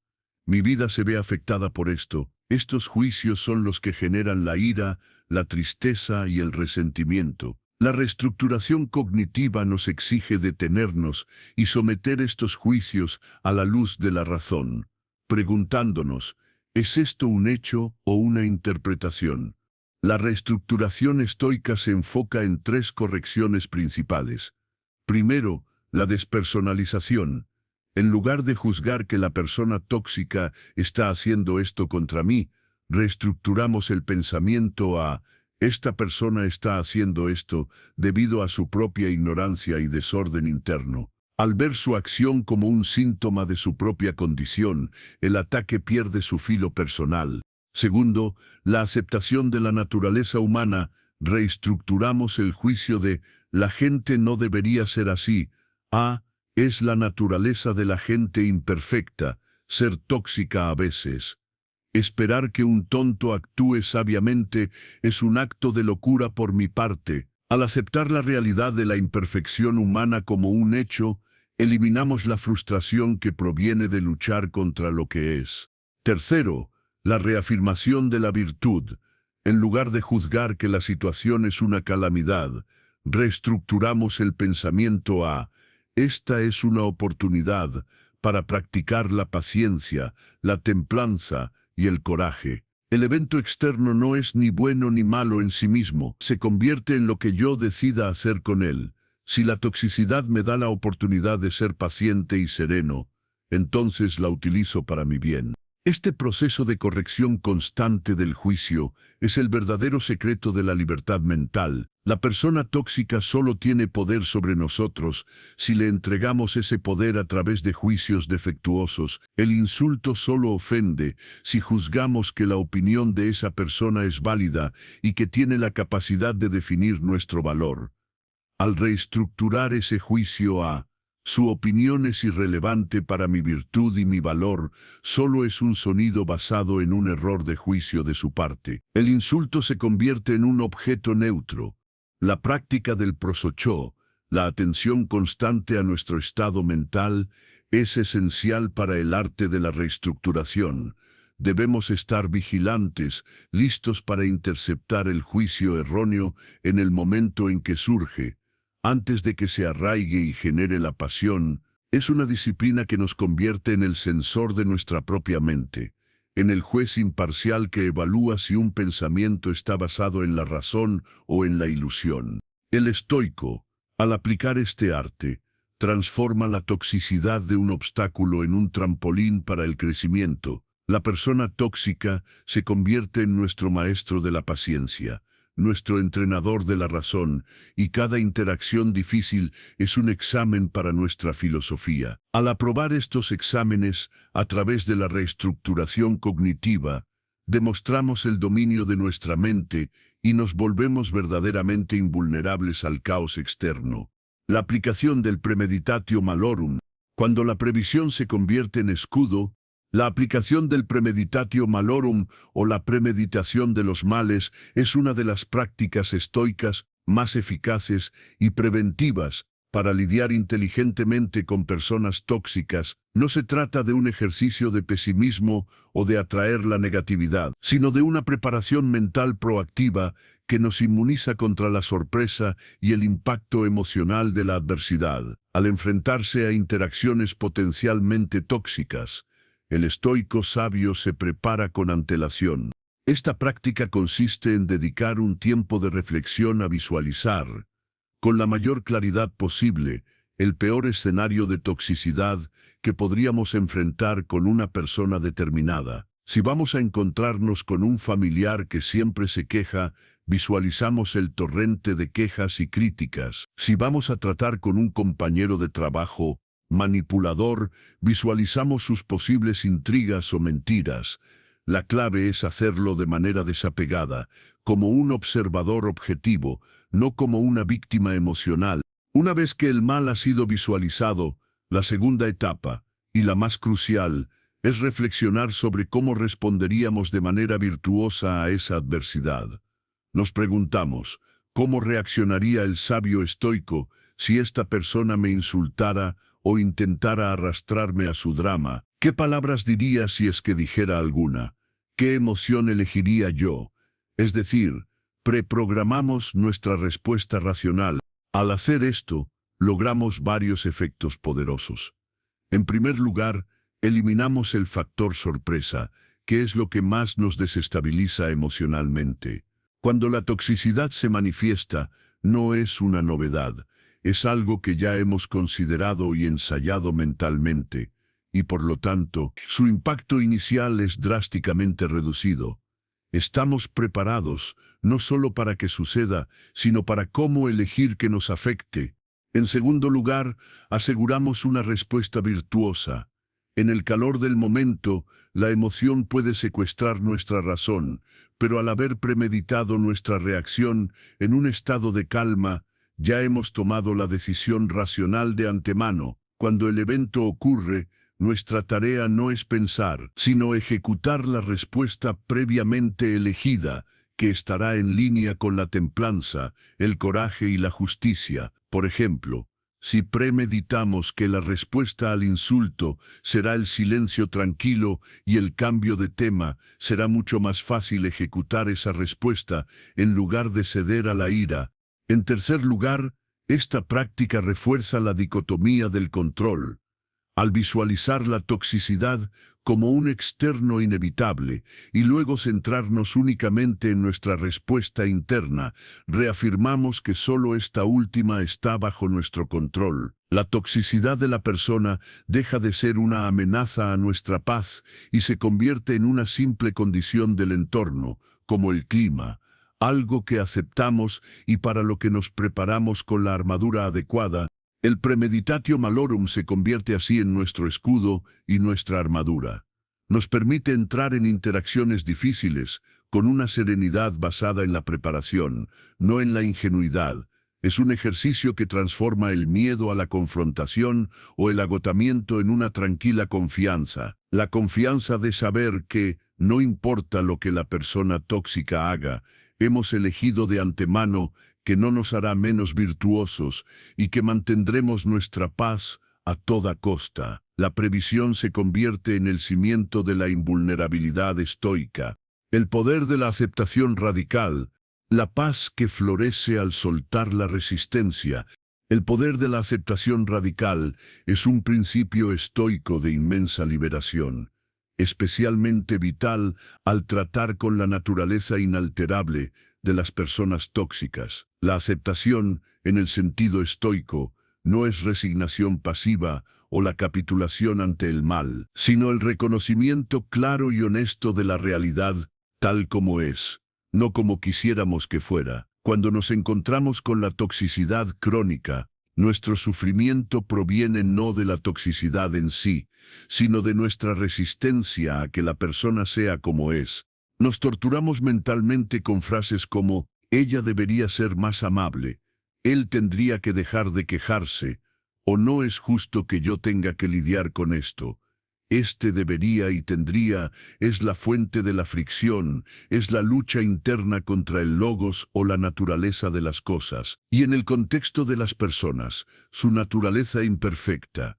mi vida se ve afectada por esto. Estos juicios son los que generan la ira, la tristeza y el resentimiento. La reestructuración cognitiva nos exige detenernos y someter estos juicios a la luz de la razón, preguntándonos: ¿Es esto un hecho o una interpretación? La reestructuración estoica se enfoca en tres correcciones principales. Primero, la despersonalización. En lugar de juzgar que la persona tóxica está haciendo esto contra mí, reestructuramos el pensamiento a esta persona está haciendo esto debido a su propia ignorancia y desorden interno. Al ver su acción como un síntoma de su propia condición, el ataque pierde su filo personal. Segundo, la aceptación de la naturaleza humana. Reestructuramos el juicio de la gente no debería ser así. Es la naturaleza de la gente imperfecta, ser tóxica a veces. Esperar que un tonto actúe sabiamente es un acto de locura por mi parte. Al aceptar la realidad de la imperfección humana como un hecho, eliminamos la frustración que proviene de luchar contra lo que es. Tercero, la reafirmación de la virtud. En lugar de juzgar que la situación es una calamidad, reestructuramos el pensamiento a esta es una oportunidad para practicar la paciencia, la templanza y el coraje. El evento externo no es ni bueno ni malo en sí mismo, se convierte en lo que yo decida hacer con él. Si la toxicidad me da la oportunidad de ser paciente y sereno, entonces la utilizo para mi bien. Este proceso de corrección constante del juicio es el verdadero secreto de la libertad mental. La persona tóxica solo tiene poder sobre nosotros si le entregamos ese poder a través de juicios defectuosos. El insulto solo ofende si juzgamos que la opinión de esa persona es válida y que tiene la capacidad de definir nuestro valor. Al reestructurar ese juicio a su opinión es irrelevante para mi virtud y mi valor, solo es un sonido basado en un error de juicio de su parte. El insulto se convierte en un objeto neutro. La práctica del prosochó, la atención constante a nuestro estado mental, es esencial para el arte de la reestructuración. Debemos estar vigilantes, listos para interceptar el juicio erróneo en el momento en que surge. Antes de que se arraigue y genere la pasión, es una disciplina que nos convierte en el censor de nuestra propia mente, en el juez imparcial que evalúa si un pensamiento está basado en la razón o en la ilusión. El estoico, al aplicar este arte, transforma la toxicidad de un obstáculo en un trampolín para el crecimiento. La persona tóxica se convierte en nuestro maestro de la paciencia, nuestro entrenador de la razón, y cada interacción difícil es un examen para nuestra filosofía. Al aprobar estos exámenes a través de la reestructuración cognitiva, demostramos el dominio de nuestra mente y nos volvemos verdaderamente invulnerables al caos externo. La aplicación del premeditatio malorum. Cuando la previsión se convierte en escudo, la aplicación del premeditatio malorum o la premeditación de los males es una de las prácticas estoicas más eficaces y preventivas para lidiar inteligentemente con personas tóxicas. No se trata de un ejercicio de pesimismo o de atraer la negatividad, sino de una preparación mental proactiva que nos inmuniza contra la sorpresa y el impacto emocional de la adversidad. Al enfrentarse a interacciones potencialmente tóxicas, el estoico sabio se prepara con antelación. Esta práctica consiste en dedicar un tiempo de reflexión a visualizar, con la mayor claridad posible, el peor escenario de toxicidad que podríamos enfrentar con una persona determinada. Si vamos a encontrarnos con un familiar que siempre se queja, visualizamos el torrente de quejas y críticas. Si vamos a tratar con un compañero de trabajo manipulador, visualizamos sus posibles intrigas o mentiras. La clave es hacerlo de manera desapegada, como un observador objetivo, no como una víctima emocional. Una vez que el mal ha sido visualizado, la segunda etapa, y la más crucial, es reflexionar sobre cómo responderíamos de manera virtuosa a esa adversidad. Nos preguntamos, ¿cómo reaccionaría el sabio estoico si esta persona me insultara o intentara arrastrarme a su drama? ¿Qué palabras diría si es que dijera alguna? ¿Qué emoción elegiría yo? Es decir, preprogramamos nuestra respuesta racional. Al hacer esto, logramos varios efectos poderosos. En primer lugar, eliminamos el factor sorpresa, ¿qué es lo que más nos desestabiliza emocionalmente? Cuando la toxicidad se manifiesta, no es una novedad, es algo que ya hemos considerado y ensayado mentalmente, y por lo tanto, su impacto inicial es drásticamente reducido. Estamos preparados, no solo para que suceda, sino para cómo elegir que nos afecte. En segundo lugar, aseguramos una respuesta virtuosa. En el calor del momento, la emoción puede secuestrar nuestra razón, pero al haber premeditado nuestra reacción en un estado de calma, ya hemos tomado la decisión racional de antemano. Cuando el evento ocurre, nuestra tarea no es pensar, sino ejecutar la respuesta previamente elegida, que estará en línea con la templanza, el coraje y la justicia. Por ejemplo, si premeditamos que la respuesta al insulto será el silencio tranquilo y el cambio de tema, será mucho más fácil ejecutar esa respuesta en lugar de ceder a la ira. En tercer lugar, esta práctica refuerza la dicotomía del control. Al visualizar la toxicidad como un externo inevitable y luego centrarnos únicamente en nuestra respuesta interna, reafirmamos que solo esta última está bajo nuestro control. La toxicidad de la persona deja de ser una amenaza a nuestra paz y se convierte en una simple condición del entorno, como el clima, algo que aceptamos y para lo que nos preparamos con la armadura adecuada. El premeditatio malorum se convierte así en nuestro escudo y nuestra armadura. Nos permite entrar en interacciones difíciles con una serenidad basada en la preparación, no en la ingenuidad. Es un ejercicio que transforma el miedo a la confrontación o el agotamiento en una tranquila confianza. La confianza de saber que, no importa lo que la persona tóxica haga, hemos elegido de antemano que no nos hará menos virtuosos y que mantendremos nuestra paz a toda costa. La previsión se convierte en el cimiento de la invulnerabilidad estoica. El poder de la aceptación radical, la paz que florece al soltar la resistencia. El poder de la aceptación radical es un principio estoico de inmensa liberación, especialmente vital al tratar con la naturaleza inalterable de las personas tóxicas. La aceptación, en el sentido estoico, no es resignación pasiva o la capitulación ante el mal, sino el reconocimiento claro y honesto de la realidad tal como es, no como quisiéramos que fuera. Cuando nos encontramos con la toxicidad crónica, nuestro sufrimiento proviene no de la toxicidad en sí, sino de nuestra resistencia a que la persona sea como es. Nos torturamos mentalmente con frases como, ella debería ser más amable, él tendría que dejar de quejarse, o no es justo que yo tenga que lidiar con esto. Este debería y tendría es la fuente de la fricción, es la lucha interna contra el logos o la naturaleza de las cosas, y en el contexto de las personas, su naturaleza imperfecta.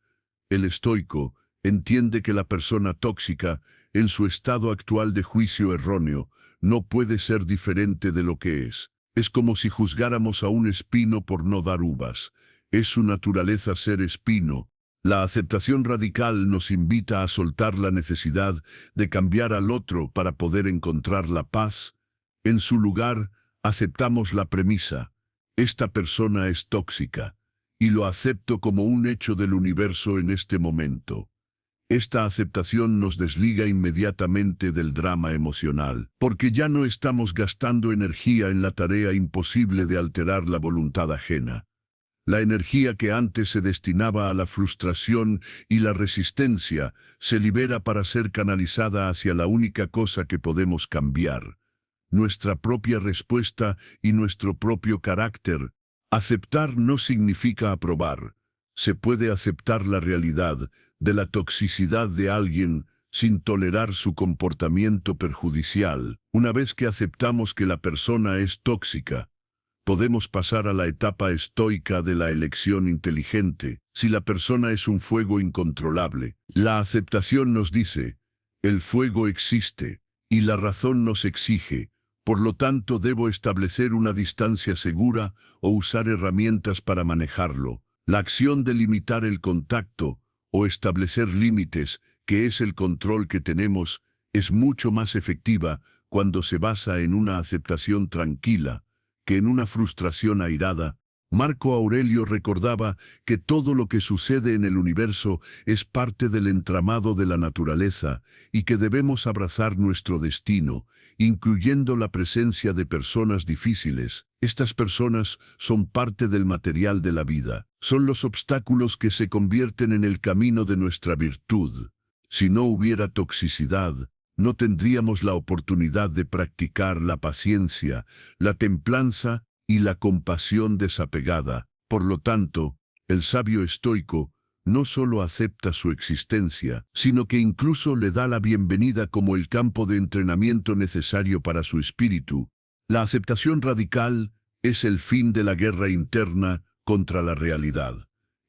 El estoico entiende que la persona tóxica, en su estado actual de juicio erróneo, no puede ser diferente de lo que es. Es como si juzgáramos a un espino por no dar uvas. Es su naturaleza ser espino. La aceptación radical nos invita a soltar la necesidad de cambiar al otro para poder encontrar la paz. En su lugar, aceptamos la premisa. Esta persona es tóxica, y lo acepto como un hecho del universo en este momento. Esta aceptación nos desliga inmediatamente del drama emocional, porque ya no estamos gastando energía en la tarea imposible de alterar la voluntad ajena. La energía que antes se destinaba a la frustración y la resistencia se libera para ser canalizada hacia la única cosa que podemos cambiar, nuestra propia respuesta y nuestro propio carácter. Aceptar no significa aprobar. Se puede aceptar la realidad de la toxicidad de alguien sin tolerar su comportamiento perjudicial. Una vez que aceptamos que la persona es tóxica, podemos pasar a la etapa estoica de la elección inteligente. Si la persona es un fuego incontrolable, la aceptación nos dice, el fuego existe, y la razón nos exige, por lo tanto debo establecer una distancia segura o usar herramientas para manejarlo. La acción de limitar el contacto o establecer límites, que es el control que tenemos, Es mucho más efectiva cuando se basa en una aceptación tranquila que en una frustración airada. Marco Aurelio recordaba que todo lo que sucede en el universo es parte del entramado de la naturaleza y que debemos abrazar nuestro destino, incluyendo la presencia de personas difíciles. Estas personas son parte del material de la vida. Son los obstáculos que se convierten en el camino de nuestra virtud. Si no hubiera toxicidad, no tendríamos la oportunidad de practicar la paciencia, la templanza y la compasión desapegada. Por lo tanto, el sabio estoico no solo acepta su existencia, sino que incluso le da la bienvenida como el campo de entrenamiento necesario para su espíritu. La aceptación radical es el fin de la guerra interna contra la realidad.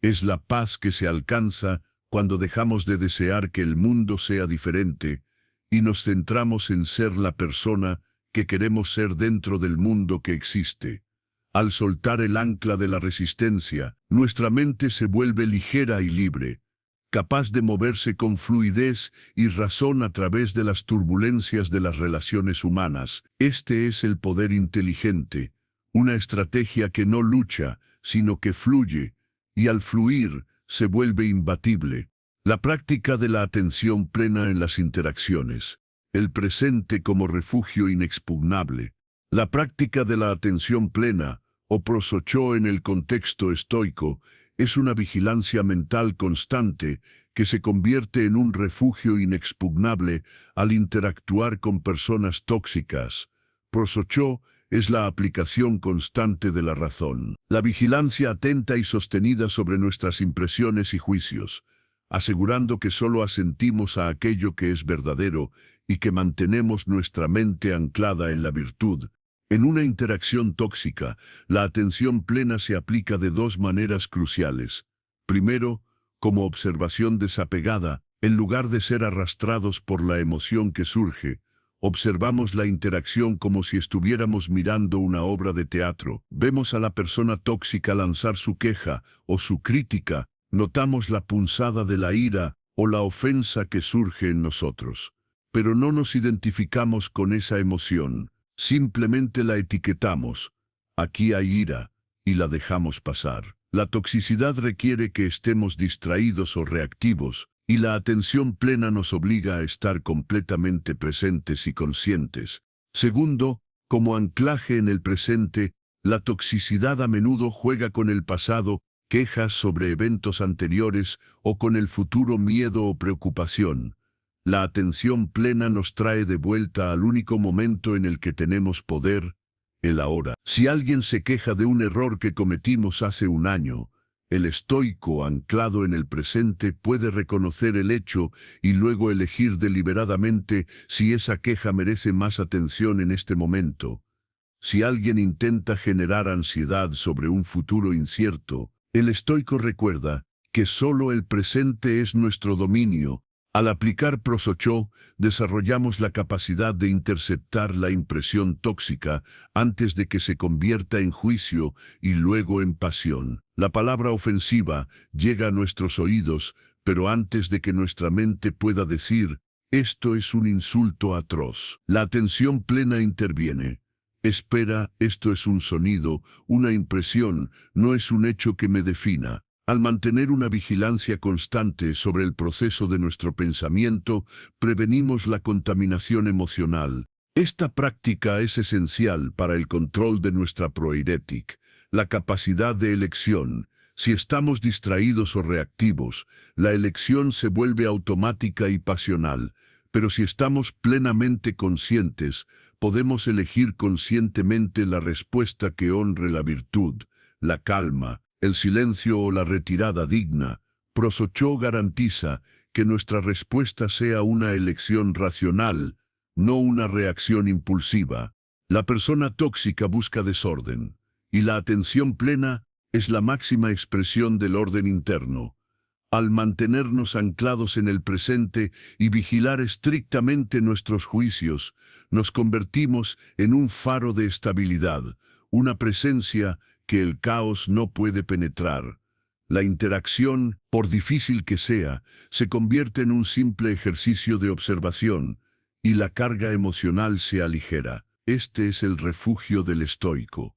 Es la paz que se alcanza cuando dejamos de desear que el mundo sea diferente y nos centramos en ser la persona que queremos ser dentro del mundo que existe. Al soltar el ancla de la resistencia, nuestra mente se vuelve ligera y libre, capaz de moverse con fluidez y razón a través de las turbulencias de las relaciones humanas. Este es el poder inteligente, una estrategia que no lucha, sino que fluye, y al fluir se vuelve imbatible. La práctica de la atención plena en las interacciones, el presente como refugio inexpugnable. La práctica de la atención plena, o prosociò en el contexto estoico, es una vigilancia mental constante que se convierte en un refugio inexpugnable al interactuar con personas tóxicas. Prosociò es la aplicación constante de la razón. La vigilancia atenta y sostenida sobre nuestras impresiones y juicios, asegurando que solo asentimos a aquello que es verdadero y que mantenemos nuestra mente anclada en la virtud. En una interacción tóxica, la atención plena se aplica de dos maneras cruciales. Primero, como observación desapegada, en lugar de ser arrastrados por la emoción que surge, observamos la interacción como si estuviéramos mirando una obra de teatro. Vemos a la persona tóxica lanzar su queja o su crítica, notamos la punzada de la ira o la ofensa que surge en nosotros. Pero no nos identificamos con esa emoción. Simplemente la etiquetamos. Aquí hay ira, y la dejamos pasar. La toxicidad requiere que estemos distraídos o reactivos, y la atención plena nos obliga a estar completamente presentes y conscientes. Segundo, como anclaje en el presente, la toxicidad a menudo juega con el pasado, quejas sobre eventos anteriores o con el futuro miedo o preocupación. La atención plena nos trae de vuelta al único momento en el que tenemos poder, el ahora. Si alguien se queja de un error que cometimos hace un año, el estoico anclado en el presente puede reconocer el hecho y luego elegir deliberadamente si esa queja merece más atención en este momento. Si alguien intenta generar ansiedad sobre un futuro incierto, el estoico recuerda que solo el presente es nuestro dominio. Al aplicar prosociò, desarrollamos la capacidad de interceptar la impresión tóxica antes de que se convierta en juicio y luego en pasión. La palabra ofensiva llega a nuestros oídos, pero antes de que nuestra mente pueda decir, esto es un insulto atroz, la atención plena interviene. Espera, esto es un sonido, una impresión, no es un hecho que me defina. Al mantener una vigilancia constante sobre el proceso de nuestro pensamiento, prevenimos la contaminación emocional. Esta práctica es esencial para el control de nuestra proeiretic, la capacidad de elección. Si estamos distraídos o reactivos, la elección se vuelve automática y pasional, pero si estamos plenamente conscientes, podemos elegir conscientemente la respuesta que honre la virtud, la calma, el silencio o la retirada digna. Prosociò garantiza que nuestra respuesta sea una elección racional, no una reacción impulsiva. La persona tóxica busca desorden, y la atención plena es la máxima expresión del orden interno. Al mantenernos anclados en el presente y vigilar estrictamente nuestros juicios, nos convertimos en un faro de estabilidad, una presencia que el caos no puede penetrar. La interacción, por difícil que sea, se convierte en un simple ejercicio de observación, y la carga emocional se aligera. Este es el refugio del estoico.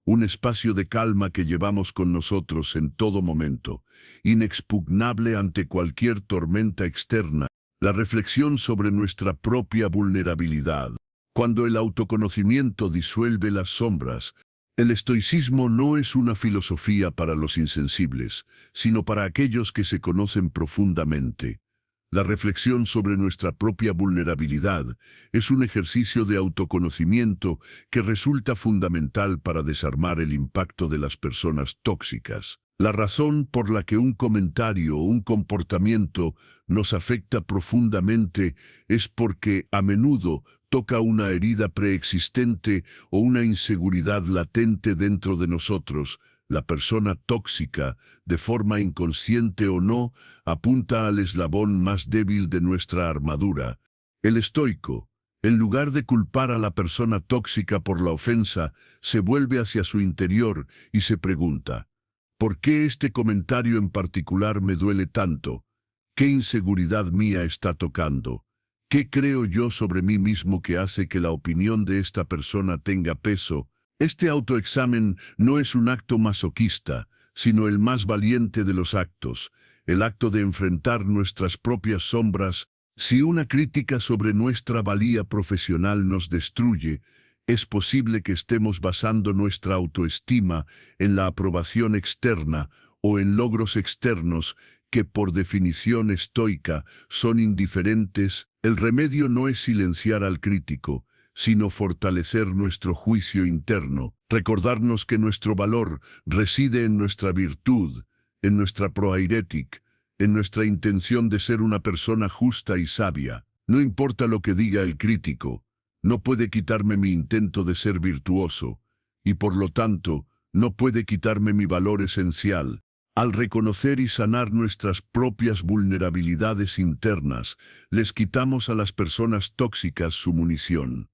Un espacio de calma que llevamos con nosotros en todo momento, inexpugnable ante cualquier tormenta externa. La reflexión sobre nuestra propia vulnerabilidad. Cuando el autoconocimiento disuelve las sombras, el estoicismo no es una filosofía para los insensibles, sino para aquellos que se conocen profundamente. La reflexión sobre nuestra propia vulnerabilidad es un ejercicio de autoconocimiento que resulta fundamental para desarmar el impacto de las personas tóxicas. La razón por la que un comentario o un comportamiento nos afecta profundamente es porque a menudo toca una herida preexistente o una inseguridad latente dentro de nosotros. La persona tóxica, de forma inconsciente o no, apunta al eslabón más débil de nuestra armadura. El estoico, en lugar de culpar a la persona tóxica por la ofensa, se vuelve hacia su interior y se pregunta: ¿por qué este comentario en particular me duele tanto? ¿Qué inseguridad mía está tocando? ¿Qué creo yo sobre mí mismo que hace que la opinión de esta persona tenga peso? Este autoexamen no es un acto masoquista, sino el más valiente de los actos, el acto de enfrentar nuestras propias sombras. Si una crítica sobre nuestra valía profesional nos destruye, es posible que estemos basando nuestra autoestima en la aprobación externa o en logros externos que por definición estoica son indiferentes. El remedio no es silenciar al crítico, sino fortalecer nuestro juicio interno, recordarnos que nuestro valor reside en nuestra virtud, en nuestra proairetic, en nuestra intención de ser una persona justa y sabia. No importa lo que diga el crítico, no puede quitarme mi intento de ser virtuoso, y por lo tanto, no puede quitarme mi valor esencial. Al reconocer y sanar nuestras propias vulnerabilidades internas, les quitamos a las personas tóxicas su munición.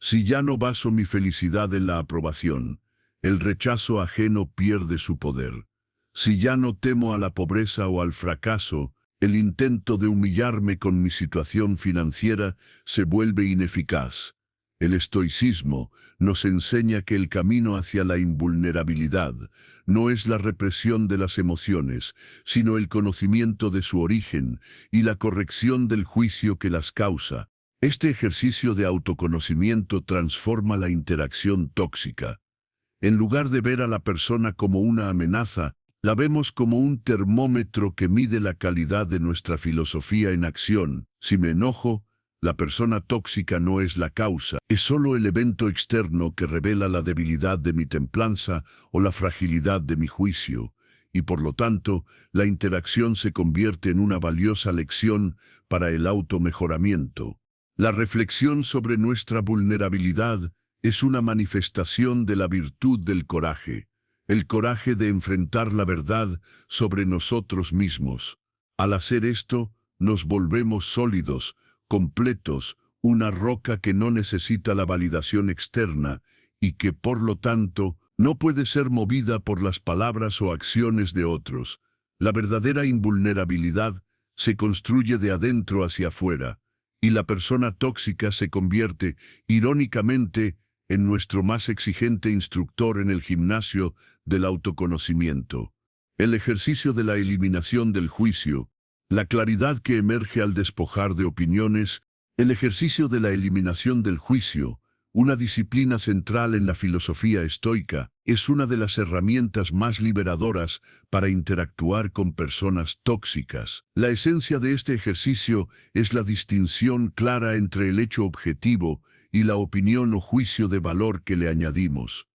Si ya no baso mi felicidad en la aprobación, el rechazo ajeno pierde su poder. Si ya no temo a la pobreza o al fracaso, el intento de humillarme con mi situación financiera se vuelve ineficaz. El estoicismo nos enseña que el camino hacia la invulnerabilidad no es la represión de las emociones, sino el conocimiento de su origen y la corrección del juicio que las causa. Este ejercicio de autoconocimiento transforma la interacción tóxica. En lugar de ver a la persona como una amenaza, la vemos como un termómetro que mide la calidad de nuestra filosofía en acción. Si me enojo, la persona tóxica no es la causa, es solo el evento externo que revela la debilidad de mi templanza o la fragilidad de mi juicio, y por lo tanto, la interacción se convierte en una valiosa lección para el automejoramiento. La reflexión sobre nuestra vulnerabilidad es una manifestación de la virtud del coraje, el coraje de enfrentar la verdad sobre nosotros mismos. Al hacer esto, nos volvemos sólidos, completos, una roca que no necesita la validación externa y que, por lo tanto, no puede ser movida por las palabras o acciones de otros. La verdadera invulnerabilidad se construye de adentro hacia afuera, y la persona tóxica se convierte, irónicamente, en nuestro más exigente instructor en el gimnasio del autoconocimiento. El ejercicio de la eliminación del juicio, la claridad que emerge al despojar de opiniones, el ejercicio de la eliminación del juicio, una disciplina central en la filosofía estoica, es una de las herramientas más liberadoras para interactuar con personas tóxicas. La esencia de este ejercicio es la distinción clara entre el hecho objetivo y la opinión o juicio de valor que le añadimos.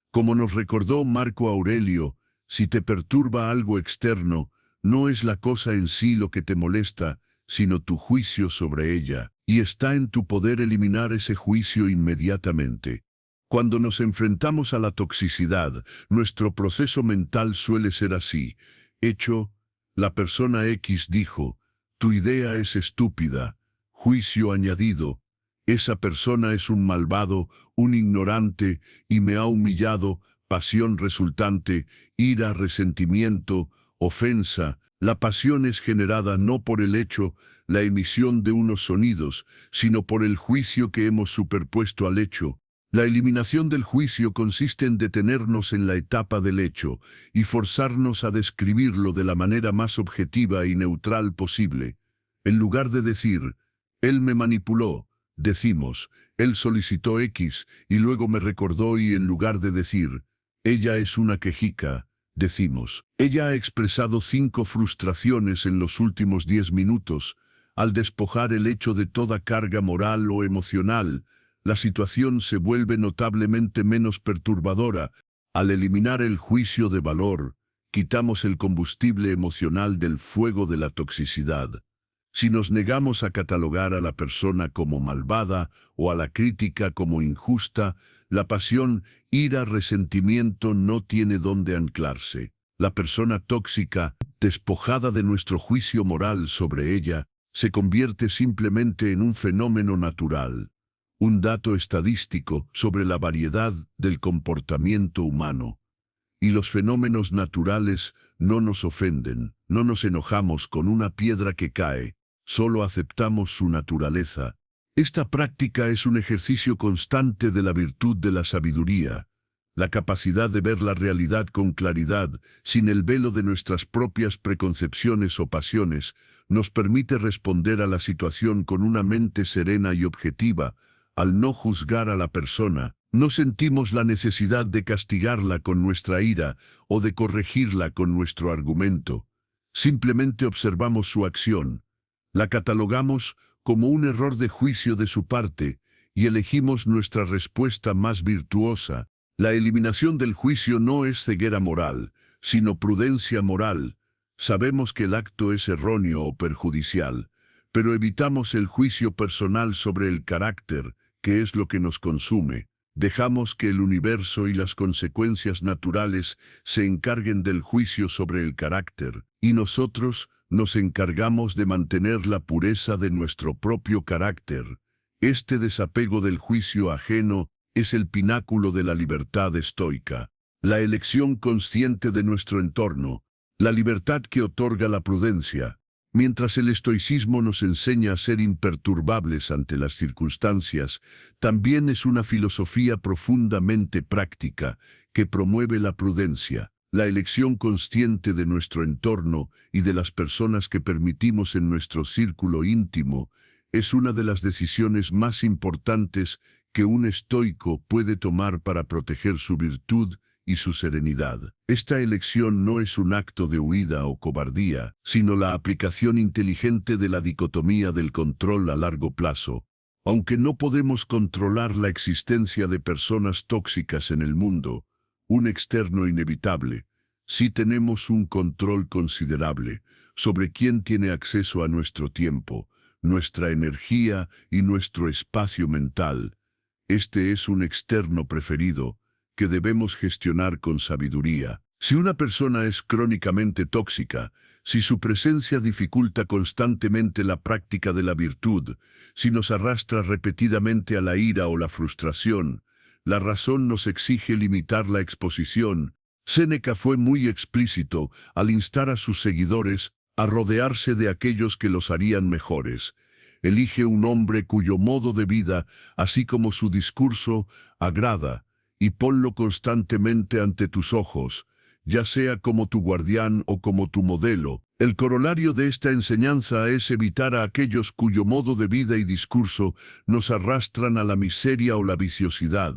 Como nos recordó Marco Aurelio, si te perturba algo externo, no es la cosa en sí lo que te molesta, sino tu juicio sobre ella, y está en tu poder eliminar ese juicio inmediatamente. Cuando nos enfrentamos a la toxicidad, nuestro proceso mental suele ser así. Hecho, la persona X dijo, tu idea es estúpida. Juicio añadido, esa persona es un malvado, un ignorante, y me ha humillado. Pasión resultante, ira, resentimiento, ofensa. La pasión es generada no por el hecho, la emisión de unos sonidos, sino por el juicio que hemos superpuesto al hecho. La eliminación del juicio consiste en detenernos en la etapa del hecho y forzarnos a describirlo de la manera más objetiva y neutral posible. En lugar de decir, él me manipuló, decimos, él solicitó X y luego me recordó, y en lugar de decir, ella es una quejica, decimos, ella ha expresado 5 frustraciones en los últimos 10 minutos. Al despojar el hecho de toda carga moral o emocional, la situación se vuelve notablemente menos perturbadora. Al eliminar el juicio de valor, quitamos el combustible emocional del fuego de la toxicidad. Si nos negamos a catalogar a la persona como malvada o a la crítica como injusta, la pasión, ira, resentimiento no tiene dónde anclarse. La persona tóxica, despojada de nuestro juicio moral sobre ella, se convierte simplemente en un fenómeno natural, un dato estadístico sobre la variedad del comportamiento humano. Y los fenómenos naturales no nos ofenden, no nos enojamos con una piedra que cae, solo aceptamos su naturaleza. Esta práctica es un ejercicio constante de la virtud de la sabiduría, la capacidad de ver la realidad con claridad, sin el velo de nuestras propias preconcepciones o pasiones, nos permite responder a la situación con una mente serena y objetiva. Al no juzgar a la persona, no sentimos la necesidad de castigarla con nuestra ira o de corregirla con nuestro argumento. Simplemente observamos su acción, la catalogamos como un error de juicio de su parte y elegimos nuestra respuesta más virtuosa. La eliminación del juicio no es ceguera moral, sino prudencia moral. Sabemos que el acto es erróneo o perjudicial, pero evitamos el juicio personal sobre el carácter, que es lo que nos consume. Dejamos que el universo y las consecuencias naturales se encarguen del juicio sobre el carácter, y nosotros nos encargamos de mantener la pureza de nuestro propio carácter. Este desapego del juicio ajeno es el pináculo de la libertad estoica, la elección consciente de nuestro entorno, la libertad que otorga la prudencia. Mientras el estoicismo nos enseña a ser imperturbables ante las circunstancias, también es una filosofía profundamente práctica que promueve la prudencia, la elección consciente de nuestro entorno y de las personas que permitimos en nuestro círculo íntimo. Es una de las decisiones más importantes que un estoico puede tomar para proteger su virtud y su serenidad. Esta elección no es un acto de huida o cobardía, sino la aplicación inteligente de la dicotomía del control a largo plazo. Aunque no podemos controlar la existencia de personas tóxicas en el mundo, un externo inevitable, sí tenemos un control considerable sobre quién tiene acceso a nuestro tiempo, nuestra energía y nuestro espacio mental. Este es un externo preferido que debemos gestionar con sabiduría. Si una persona es crónicamente tóxica, si su presencia dificulta constantemente la práctica de la virtud, si nos arrastra repetidamente a la ira o la frustración, la razón nos exige limitar la exposición. Séneca fue muy explícito al instar a sus seguidores a rodearse de aquellos que los harían mejores. Elige un hombre cuyo modo de vida, así como su discurso, agrada, y ponlo constantemente ante tus ojos, ya sea como tu guardián o como tu modelo. El corolario de esta enseñanza es evitar a aquellos cuyo modo de vida y discurso nos arrastran a la miseria o la viciosidad.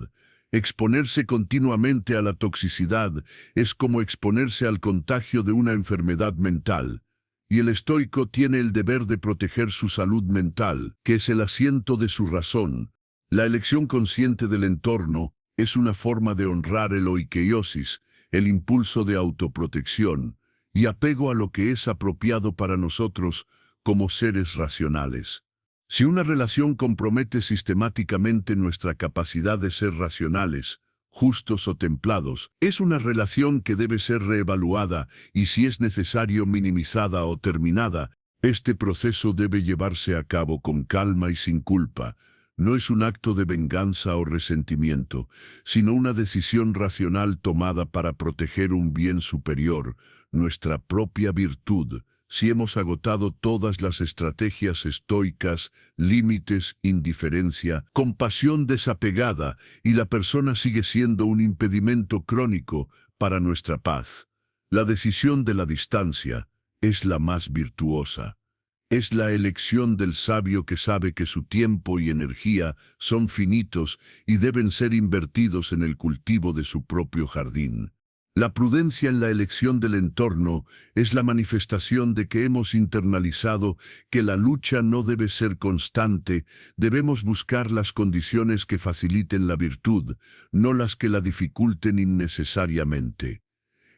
Exponerse continuamente a la toxicidad es como exponerse al contagio de una enfermedad mental. Y el estoico tiene el deber de proteger su salud mental, que es el asiento de su razón. La elección consciente del entorno es una forma de honrar el oikeiosis, el impulso de autoprotección, y apego a lo que es apropiado para nosotros como seres racionales. Si una relación compromete sistemáticamente nuestra capacidad de ser racionales, justos o templados, es una relación que debe ser reevaluada y, si es necesario, minimizada o terminada. Este proceso debe llevarse a cabo con calma y sin culpa. No es un acto de venganza o resentimiento, sino una decisión racional tomada para proteger un bien superior, nuestra propia virtud, si hemos agotado todas las estrategias estoicas, límites, indiferencia, compasión desapegada, y la persona sigue siendo un impedimento crónico para nuestra paz. La decisión de la distancia es la más virtuosa. Es la elección del sabio que sabe que su tiempo y energía son finitos y deben ser invertidos en el cultivo de su propio jardín. La prudencia en la elección del entorno es la manifestación de que hemos internalizado que la lucha no debe ser constante, debemos buscar las condiciones que faciliten la virtud, no las que la dificulten innecesariamente.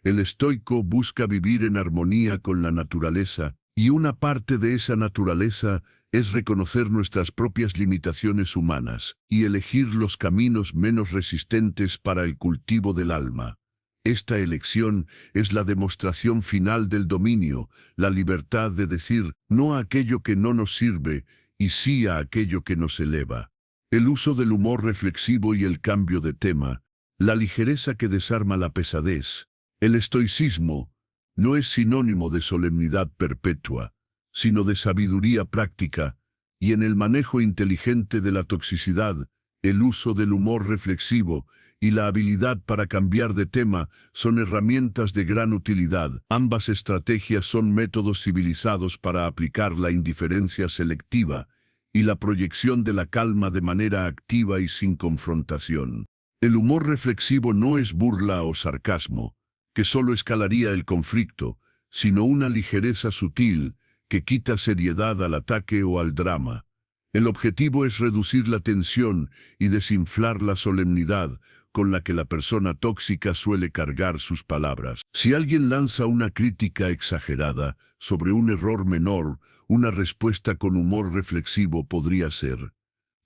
El estoico busca vivir en armonía con la naturaleza, y una parte de esa naturaleza es reconocer nuestras propias limitaciones humanas y elegir los caminos menos resistentes para el cultivo del alma. Esta elección es la demostración final del dominio, la libertad de decir no a aquello que no nos sirve y sí a aquello que nos eleva. El uso del humor reflexivo y el cambio de tema, la ligereza que desarma la pesadez. El estoicismo no es sinónimo de solemnidad perpetua, sino de sabiduría práctica, y en el manejo inteligente de la toxicidad, el uso del humor reflexivo y la habilidad para cambiar de tema son herramientas de gran utilidad. Ambas estrategias son métodos civilizados para aplicar la indiferencia selectiva y la proyección de la calma de manera activa y sin confrontación. El humor reflexivo no es burla o sarcasmo, que solo escalaría el conflicto, sino una ligereza sutil que quita seriedad al ataque o al drama. El objetivo es reducir la tensión y desinflar la solemnidad con la que la persona tóxica suele cargar sus palabras. Si alguien lanza una crítica exagerada sobre un error menor, una respuesta con humor reflexivo podría ser: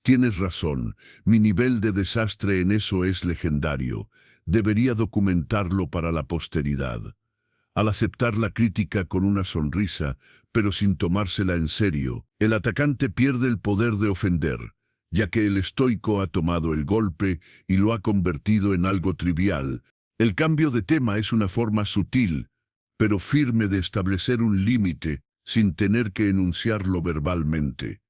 tienes razón, mi nivel de desastre en eso es legendario. Debería documentarlo para la posteridad. Al aceptar la crítica con una sonrisa, pero sin tomársela en serio, el atacante pierde el poder de ofender, ya que el estoico ha tomado el golpe y lo ha convertido en algo trivial. El cambio de tema es una forma sutil, pero firme de establecer un límite sin tener que enunciarlo verbalmente.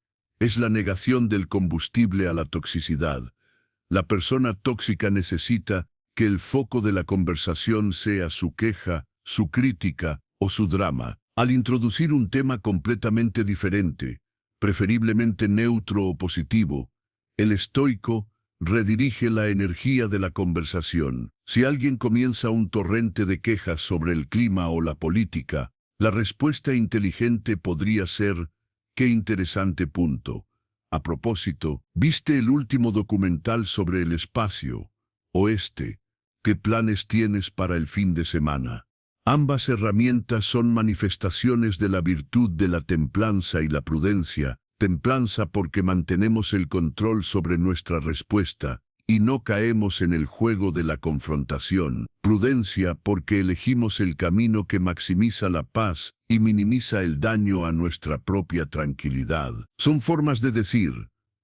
Es la negación del combustible a la toxicidad. La persona tóxica necesita que el foco de la conversación sea su queja, su crítica o su drama. Al introducir un tema completamente diferente, preferiblemente neutro o positivo, el estoico redirige la energía de la conversación. Si alguien comienza un torrente de quejas sobre el clima o la política, la respuesta inteligente podría ser: qué interesante punto. A propósito, ¿viste el último documental sobre el espacio? ¿O este? ¿Qué planes tienes para el fin de semana? Ambas herramientas son manifestaciones de la virtud de la templanza y la prudencia. Templanza porque mantenemos el control sobre nuestra respuesta y no caemos en el juego de la confrontación. Prudencia porque elegimos el camino que maximiza la paz y minimiza el daño a nuestra propia tranquilidad. Son formas de decir: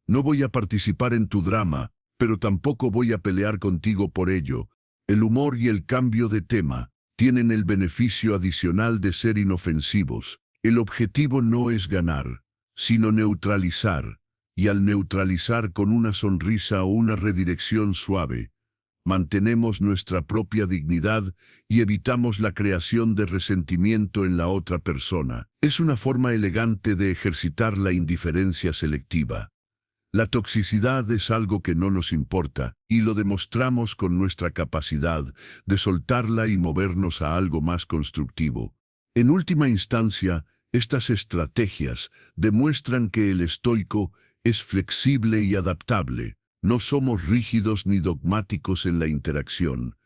no voy a participar en tu drama, pero tampoco voy a pelear contigo por ello. El humor y el cambio de tema tienen el beneficio adicional de ser inofensivos. El objetivo no es ganar, sino neutralizar, y al neutralizar con una sonrisa o una redirección suave, mantenemos nuestra propia dignidad y evitamos la creación de resentimiento en la otra persona. Es una forma elegante de ejercitar la indiferencia selectiva. La toxicidad es algo que no nos importa, y lo demostramos con nuestra capacidad de soltarla y movernos a algo más constructivo. En última instancia, estas estrategias demuestran que el estoico es flexible y adaptable. No somos rígidos ni dogmáticos en la interacción,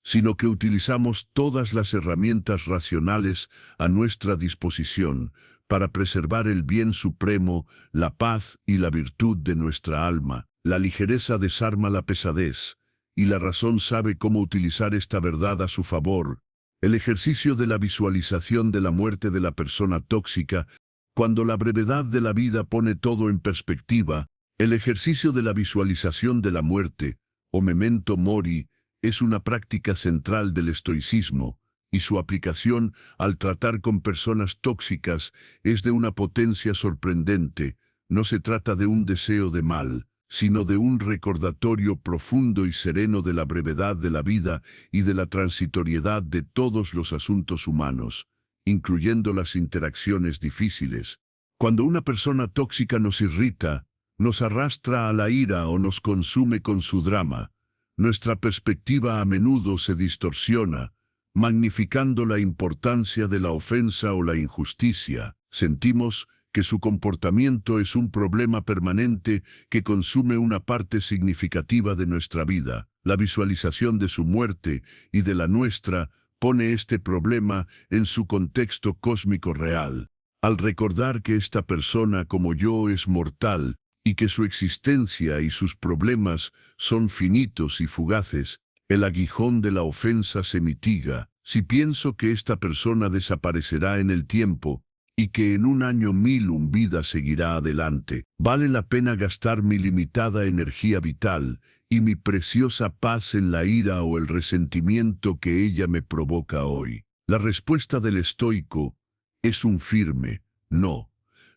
sino que utilizamos todas las herramientas racionales a nuestra disposición para preservar el bien supremo, la paz y la virtud de nuestra alma. La ligereza desarma la pesadez, y la razón sabe cómo utilizar esta verdad a su favor. El ejercicio de la visualización de la muerte de la persona tóxica, cuando la brevedad de la vida pone todo en perspectiva, el ejercicio de la visualización de la muerte, o memento mori, es una práctica central del estoicismo, y su aplicación al tratar con personas tóxicas es de una potencia sorprendente. No se trata de un deseo de mal, sino de un recordatorio profundo y sereno de la brevedad de la vida y de la transitoriedad de todos los asuntos humanos, incluyendo las interacciones difíciles. Cuando una persona tóxica nos irrita, nos arrastra a la ira o nos consume con su drama, nuestra perspectiva a menudo se distorsiona, magnificando la importancia de la ofensa o la injusticia. Sentimos que su comportamiento es un problema permanente que consume una parte significativa de nuestra vida. La visualización de su muerte y de la nuestra pone este problema en su contexto cósmico real. Al recordar que esta persona como yo es mortal y que su existencia y sus problemas son finitos y fugaces, el aguijón de la ofensa se mitiga. Si pienso que esta persona desaparecerá en el tiempo, y que en un año 1000 un vida seguirá adelante, vale la pena gastar mi limitada energía vital y mi preciosa paz en la ira o el resentimiento que ella me provoca hoy. La respuesta del estoico es un firme no.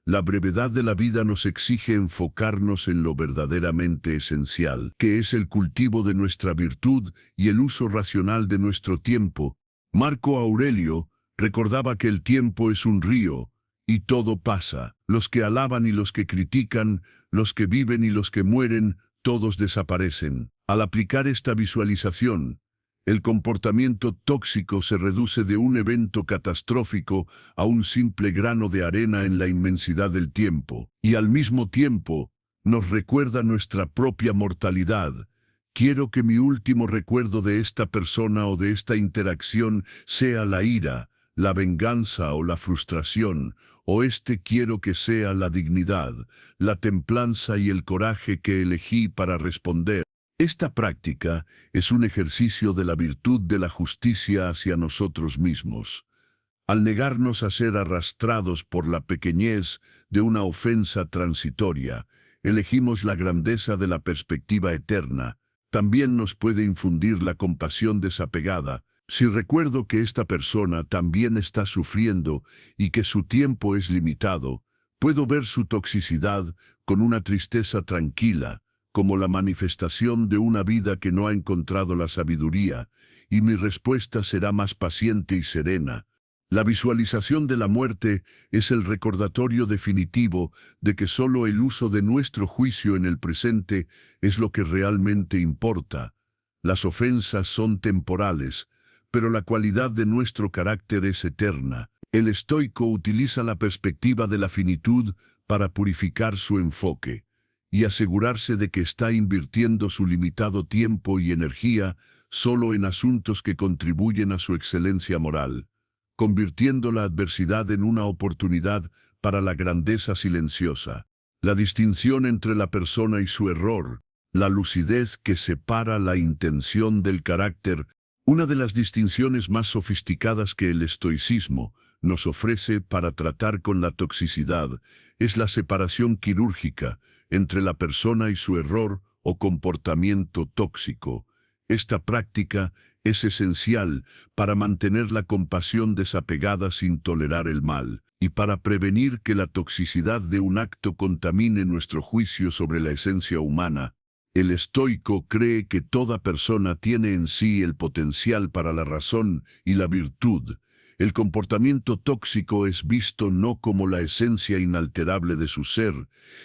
La brevedad de la vida nos exige enfocarnos en lo verdaderamente esencial, que es el cultivo de nuestra virtud y el uso racional de nuestro tiempo. Marco Aurelio recordaba que el tiempo es un río, y todo pasa. Los que alaban y los que critican, los que viven y los que mueren, todos desaparecen. Al aplicar esta visualización, el comportamiento tóxico se reduce de un evento catastrófico a un simple grano de arena en la inmensidad del tiempo, y al mismo tiempo nos recuerda nuestra propia mortalidad. Quiero que mi último recuerdo de esta persona o de esta interacción sea la ira, la venganza o la frustración, o quiero que sea la dignidad, la templanza y el coraje que elegí para responder. Esta práctica es un ejercicio de la virtud de la justicia hacia nosotros mismos. Al negarnos a ser arrastrados por la pequeñez de una ofensa transitoria, elegimos la grandeza de la perspectiva eterna. También nos puede infundir la compasión desapegada. Si recuerdo que esta persona también está sufriendo y que su tiempo es limitado, puedo ver su toxicidad con una tristeza tranquila, como la manifestación de una vida que no ha encontrado la sabiduría, y mi respuesta será más paciente y serena. La visualización de la muerte es el recordatorio definitivo de que solo el uso de nuestro juicio en el presente es lo que realmente importa. Las ofensas son temporales, pero la cualidad de nuestro carácter es eterna. El estoico utiliza la perspectiva de la finitud para purificar su enfoque y asegurarse de que está invirtiendo su limitado tiempo y energía solo en asuntos que contribuyen a su excelencia moral, convirtiendo la adversidad en una oportunidad para la grandeza silenciosa. La distinción entre la persona y su error, la lucidez que separa la intención del carácter, una de las distinciones más sofisticadas que el estoicismo nos ofrece para tratar con la toxicidad, es la separación quirúrgica entre la persona y su error o comportamiento tóxico. Esta práctica es esencial para mantener la compasión desapegada sin tolerar el mal, y para prevenir que la toxicidad de un acto contamine nuestro juicio sobre la esencia humana. El estoico cree que toda persona tiene en sí el potencial para la razón y la virtud. El comportamiento tóxico es visto no como la esencia inalterable de su ser,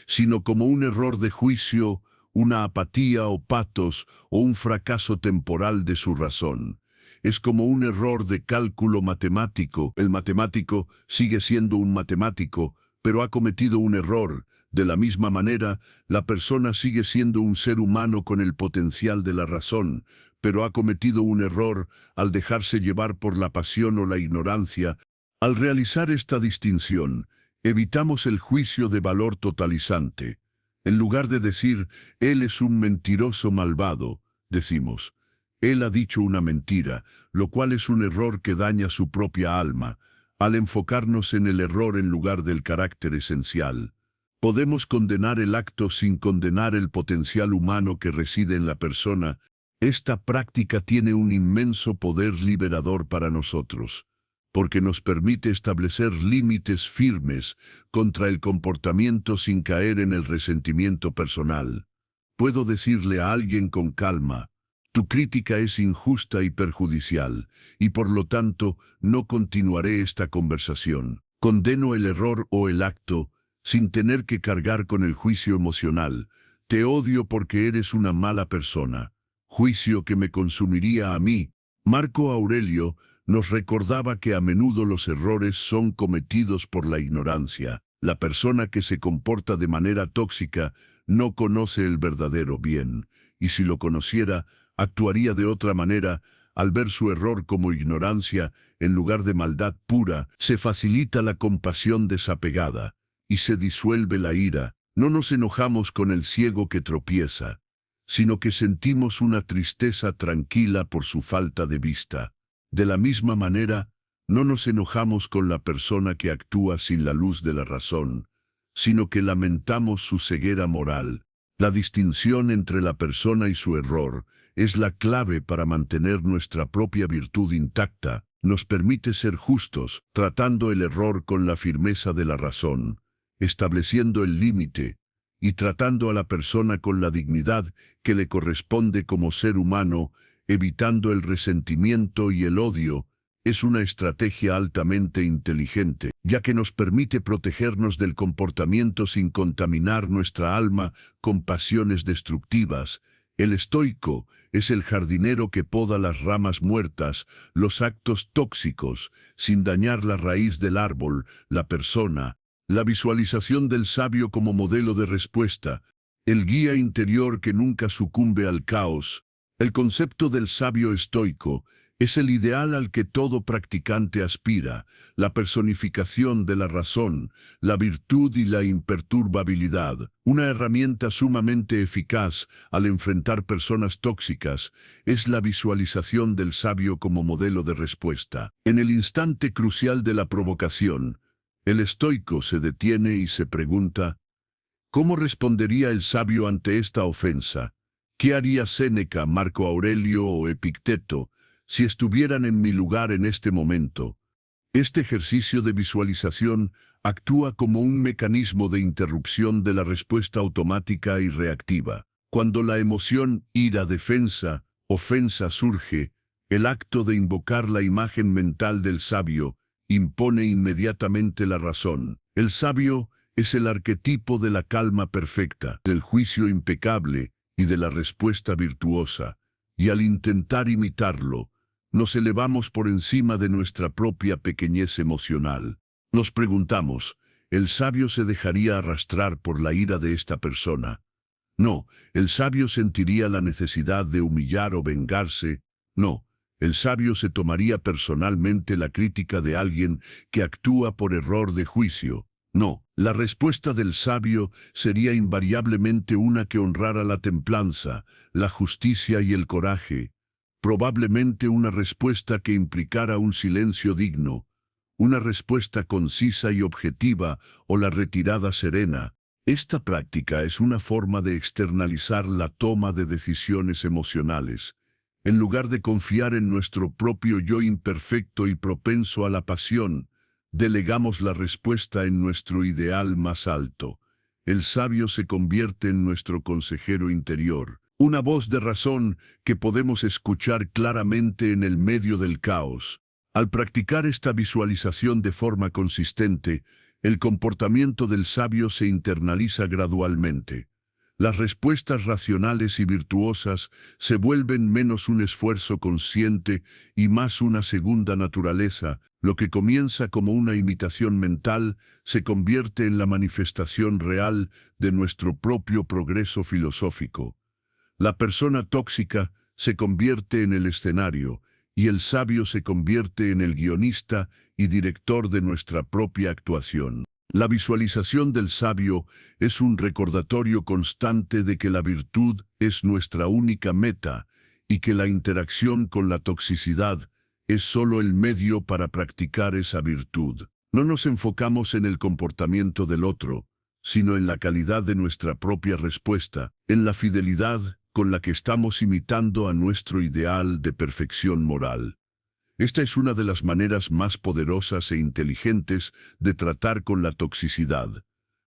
sino como un error de juicio, una apatía o patos o un fracaso temporal de su razón. Es como un error de cálculo matemático. El matemático sigue siendo un matemático, pero ha cometido un error. De la misma manera, la persona sigue siendo un ser humano con el potencial de la razón, pero ha cometido un error al dejarse llevar por la pasión o la ignorancia. Al realizar esta distinción, evitamos el juicio de valor totalizante. En lugar de decir, él es un mentiroso malvado, decimos, él ha dicho una mentira, lo cual es un error que daña su propia alma. Al enfocarnos en el error en lugar del carácter esencial, podemos condenar el acto sin condenar el potencial humano que reside en la persona. Esta práctica tiene un inmenso poder liberador para nosotros, porque nos permite establecer límites firmes contra el comportamiento sin caer en el resentimiento personal. Puedo decirle a alguien con calma: tu crítica es injusta y perjudicial, y por lo tanto no continuaré esta conversación. Condeno el error o el acto sin tener que cargar con el juicio emocional. Te odio porque eres una mala persona. Juicio que me consumiría a mí. Marco Aurelio nos recordaba que a menudo los errores son cometidos por la ignorancia. La persona que se comporta de manera tóxica no conoce el verdadero bien, y si lo conociera, actuaría de otra manera. Al ver su error como ignorancia, en lugar de maldad pura, se facilita la compasión desapegada, y se disuelve la ira. No nos enojamos con el ciego que tropieza, sino que sentimos una tristeza tranquila por su falta de vista. De la misma manera, no nos enojamos con la persona que actúa sin la luz de la razón, sino que lamentamos su ceguera moral. La distinción entre la persona y su error es la clave para mantener nuestra propia virtud intacta. Nos permite ser justos, tratando el error con la firmeza de la razón, estableciendo el límite y tratando a la persona con la dignidad que le corresponde como ser humano, evitando el resentimiento y el odio. Es una estrategia altamente inteligente, ya que nos permite protegernos del comportamiento sin contaminar nuestra alma con pasiones destructivas. El estoico es el jardinero que poda las ramas muertas, los actos tóxicos, sin dañar la raíz del árbol, la persona. La visualización del sabio como modelo de respuesta, el guía interior que nunca sucumbe al caos. El concepto del sabio estoico es el ideal al que todo practicante aspira, la personificación de la razón, la virtud y la imperturbabilidad, una herramienta sumamente eficaz al enfrentar personas tóxicas. Es la visualización del sabio como modelo de respuesta. En el instante crucial de la provocación, el estoico se detiene y se pregunta: ¿cómo respondería el sabio ante esta ofensa? ¿Qué haría Séneca, Marco Aurelio o Epicteto si estuvieran en mi lugar en este momento? Este ejercicio de visualización actúa como un mecanismo de interrupción de la respuesta automática y reactiva. Cuando la emoción ira, defensa, ofensa surge, el acto de invocar la imagen mental del sabio impone inmediatamente la razón. El sabio es el arquetipo de la calma perfecta, del juicio impecable y de la respuesta virtuosa, y al intentar imitarlo, nos elevamos por encima de nuestra propia pequeñez emocional. Nos preguntamos: ¿el sabio se dejaría arrastrar por la ira de esta persona? No. ¿El sabio sentiría la necesidad de humillar o vengarse? No. El sabio se tomaría personalmente la crítica de alguien que actúa por error de juicio. No. La respuesta del sabio sería invariablemente una que honrara la templanza, la justicia y el coraje. Probablemente una respuesta que implicara un silencio digno, una respuesta concisa y objetiva o la retirada serena. Esta práctica es una forma de externalizar la toma de decisiones emocionales. En lugar de confiar en nuestro propio yo imperfecto y propenso a la pasión, delegamos la respuesta en nuestro ideal más alto. El sabio se convierte en nuestro consejero interior, una voz de razón que podemos escuchar claramente en el medio del caos. Al practicar esta visualización de forma consistente, el comportamiento del sabio se internaliza gradualmente. Las respuestas racionales y virtuosas se vuelven menos un esfuerzo consciente y más una segunda naturaleza. Lo que comienza como una imitación mental se convierte en la manifestación real de nuestro propio progreso filosófico. La persona tóxica se convierte en el escenario y el sabio se convierte en el guionista y director de nuestra propia actuación. La visualización del sabio es un recordatorio constante de que la virtud es nuestra única meta y que la interacción con la toxicidad es solo el medio para practicar esa virtud. No nos enfocamos en el comportamiento del otro, sino en la calidad de nuestra propia respuesta, en la fidelidad con la que estamos imitando a nuestro ideal de perfección moral. Esta es una de las maneras más poderosas e inteligentes de tratar con la toxicidad,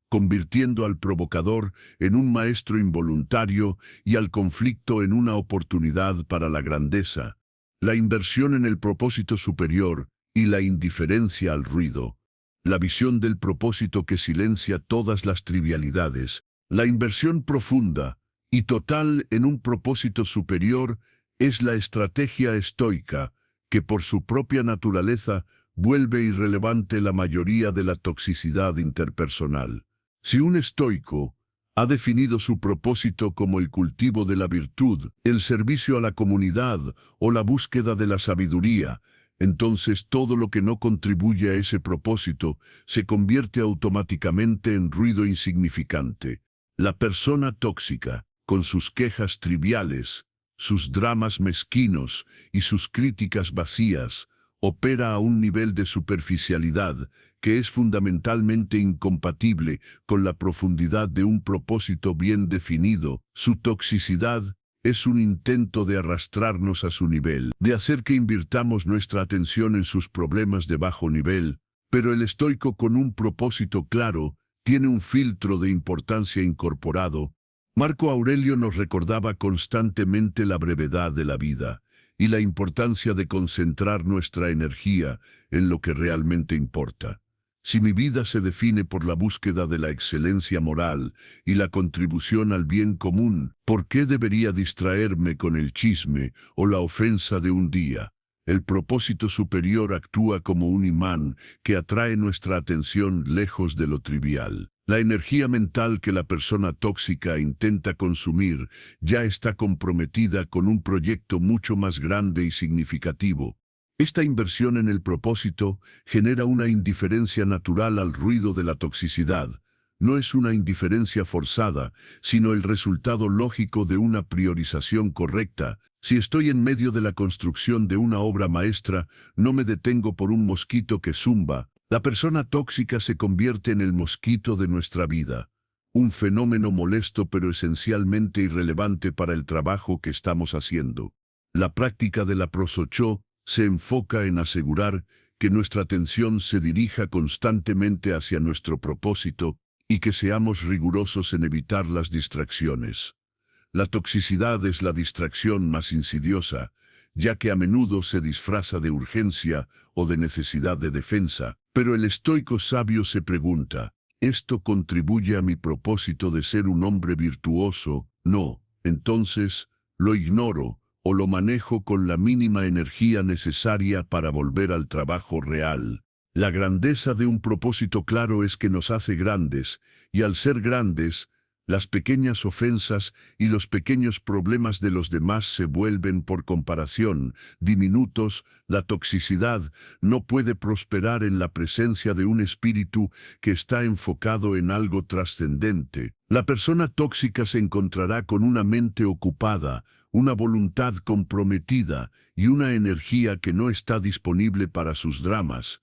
convirtiendo al provocador en un maestro involuntario y al conflicto en una oportunidad para la grandeza, la inversión en el propósito superior y la indiferencia al ruido, la visión del propósito que silencia todas las trivialidades, la inversión profunda y total en un propósito superior es la estrategia estoica, que por su propia naturaleza vuelve irrelevante la mayoría de la toxicidad interpersonal. Si un estoico ha definido su propósito como el cultivo de la virtud, el servicio a la comunidad o la búsqueda de la sabiduría, entonces todo lo que no contribuye a ese propósito se convierte automáticamente en ruido insignificante. La persona tóxica, con sus quejas triviales, sus dramas mezquinos y sus críticas vacías, opera a un nivel de superficialidad que es fundamentalmente incompatible con la profundidad de un propósito bien definido. Su toxicidad es un intento de arrastrarnos a su nivel, de hacer que invirtamos nuestra atención en sus problemas de bajo nivel, pero el estoico con un propósito claro tiene un filtro de importancia incorporado. Marco Aurelio nos recordaba constantemente la brevedad de la vida y la importancia de concentrar nuestra energía en lo que realmente importa. Si mi vida se define por la búsqueda de la excelencia moral y la contribución al bien común, ¿por qué debería distraerme con el chisme o la ofensa de un día? El propósito superior actúa como un imán que atrae nuestra atención lejos de lo trivial. La energía mental que la persona tóxica intenta consumir ya está comprometida con un proyecto mucho más grande y significativo. Esta inversión en el propósito genera una indiferencia natural al ruido de la toxicidad. No es una indiferencia forzada, sino el resultado lógico de una priorización correcta. Si estoy en medio de la construcción de una obra maestra, no me detengo por un mosquito que zumba. La persona tóxica se convierte en el mosquito de nuestra vida, un fenómeno molesto pero esencialmente irrelevante para el trabajo que estamos haciendo. La práctica de la prosochó se enfoca en asegurar que nuestra atención se dirija constantemente hacia nuestro propósito y que seamos rigurosos en evitar las distracciones. La toxicidad es la distracción más insidiosa, ya que a menudo se disfraza de urgencia o de necesidad de defensa, pero el estoico sabio se pregunta, ¿esto contribuye a mi propósito de ser un hombre virtuoso? No, entonces lo ignoro o lo manejo con la mínima energía necesaria para volver al trabajo real. La grandeza de un propósito claro es que nos hace grandes, y al ser grandes, las pequeñas ofensas y los pequeños problemas de los demás se vuelven por comparación diminutos. La toxicidad no puede prosperar en la presencia de un espíritu que está enfocado en algo trascendente. La persona tóxica se encontrará con una mente ocupada, una voluntad comprometida y una energía que no está disponible para sus dramas.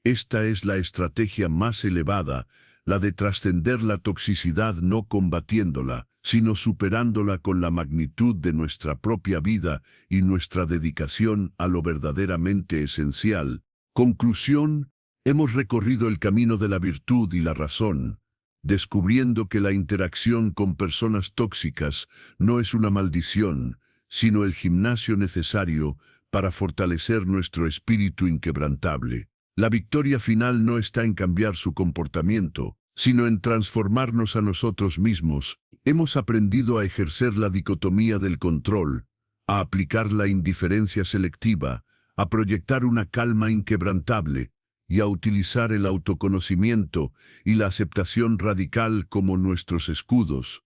Esta es la estrategia más elevada, la de trascender la toxicidad no combatiéndola, sino superándola con la magnitud de nuestra propia vida y nuestra dedicación a lo verdaderamente esencial. Conclusión: hemos recorrido el camino de la virtud y la razón, descubriendo que la interacción con personas tóxicas no es una maldición, sino el gimnasio necesario para fortalecer nuestro espíritu inquebrantable. La victoria final no está en cambiar su comportamiento, sino en transformarnos a nosotros mismos. Hemos aprendido a ejercer la dicotomía del control, a aplicar la indiferencia selectiva, a proyectar una calma inquebrantable y a utilizar el autoconocimiento y la aceptación radical como nuestros escudos.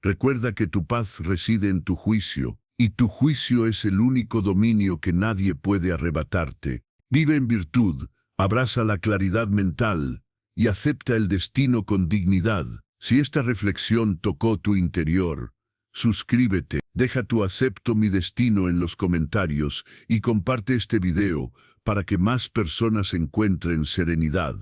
Recuerda que tu paz reside en tu juicio, y tu juicio es el único dominio que nadie puede arrebatarte. Vive en virtud. Abraza la claridad mental y acepta el destino con dignidad. Si esta reflexión tocó tu interior, suscríbete, deja tu acepto mi destino en los comentarios y comparte este video para que más personas encuentren serenidad.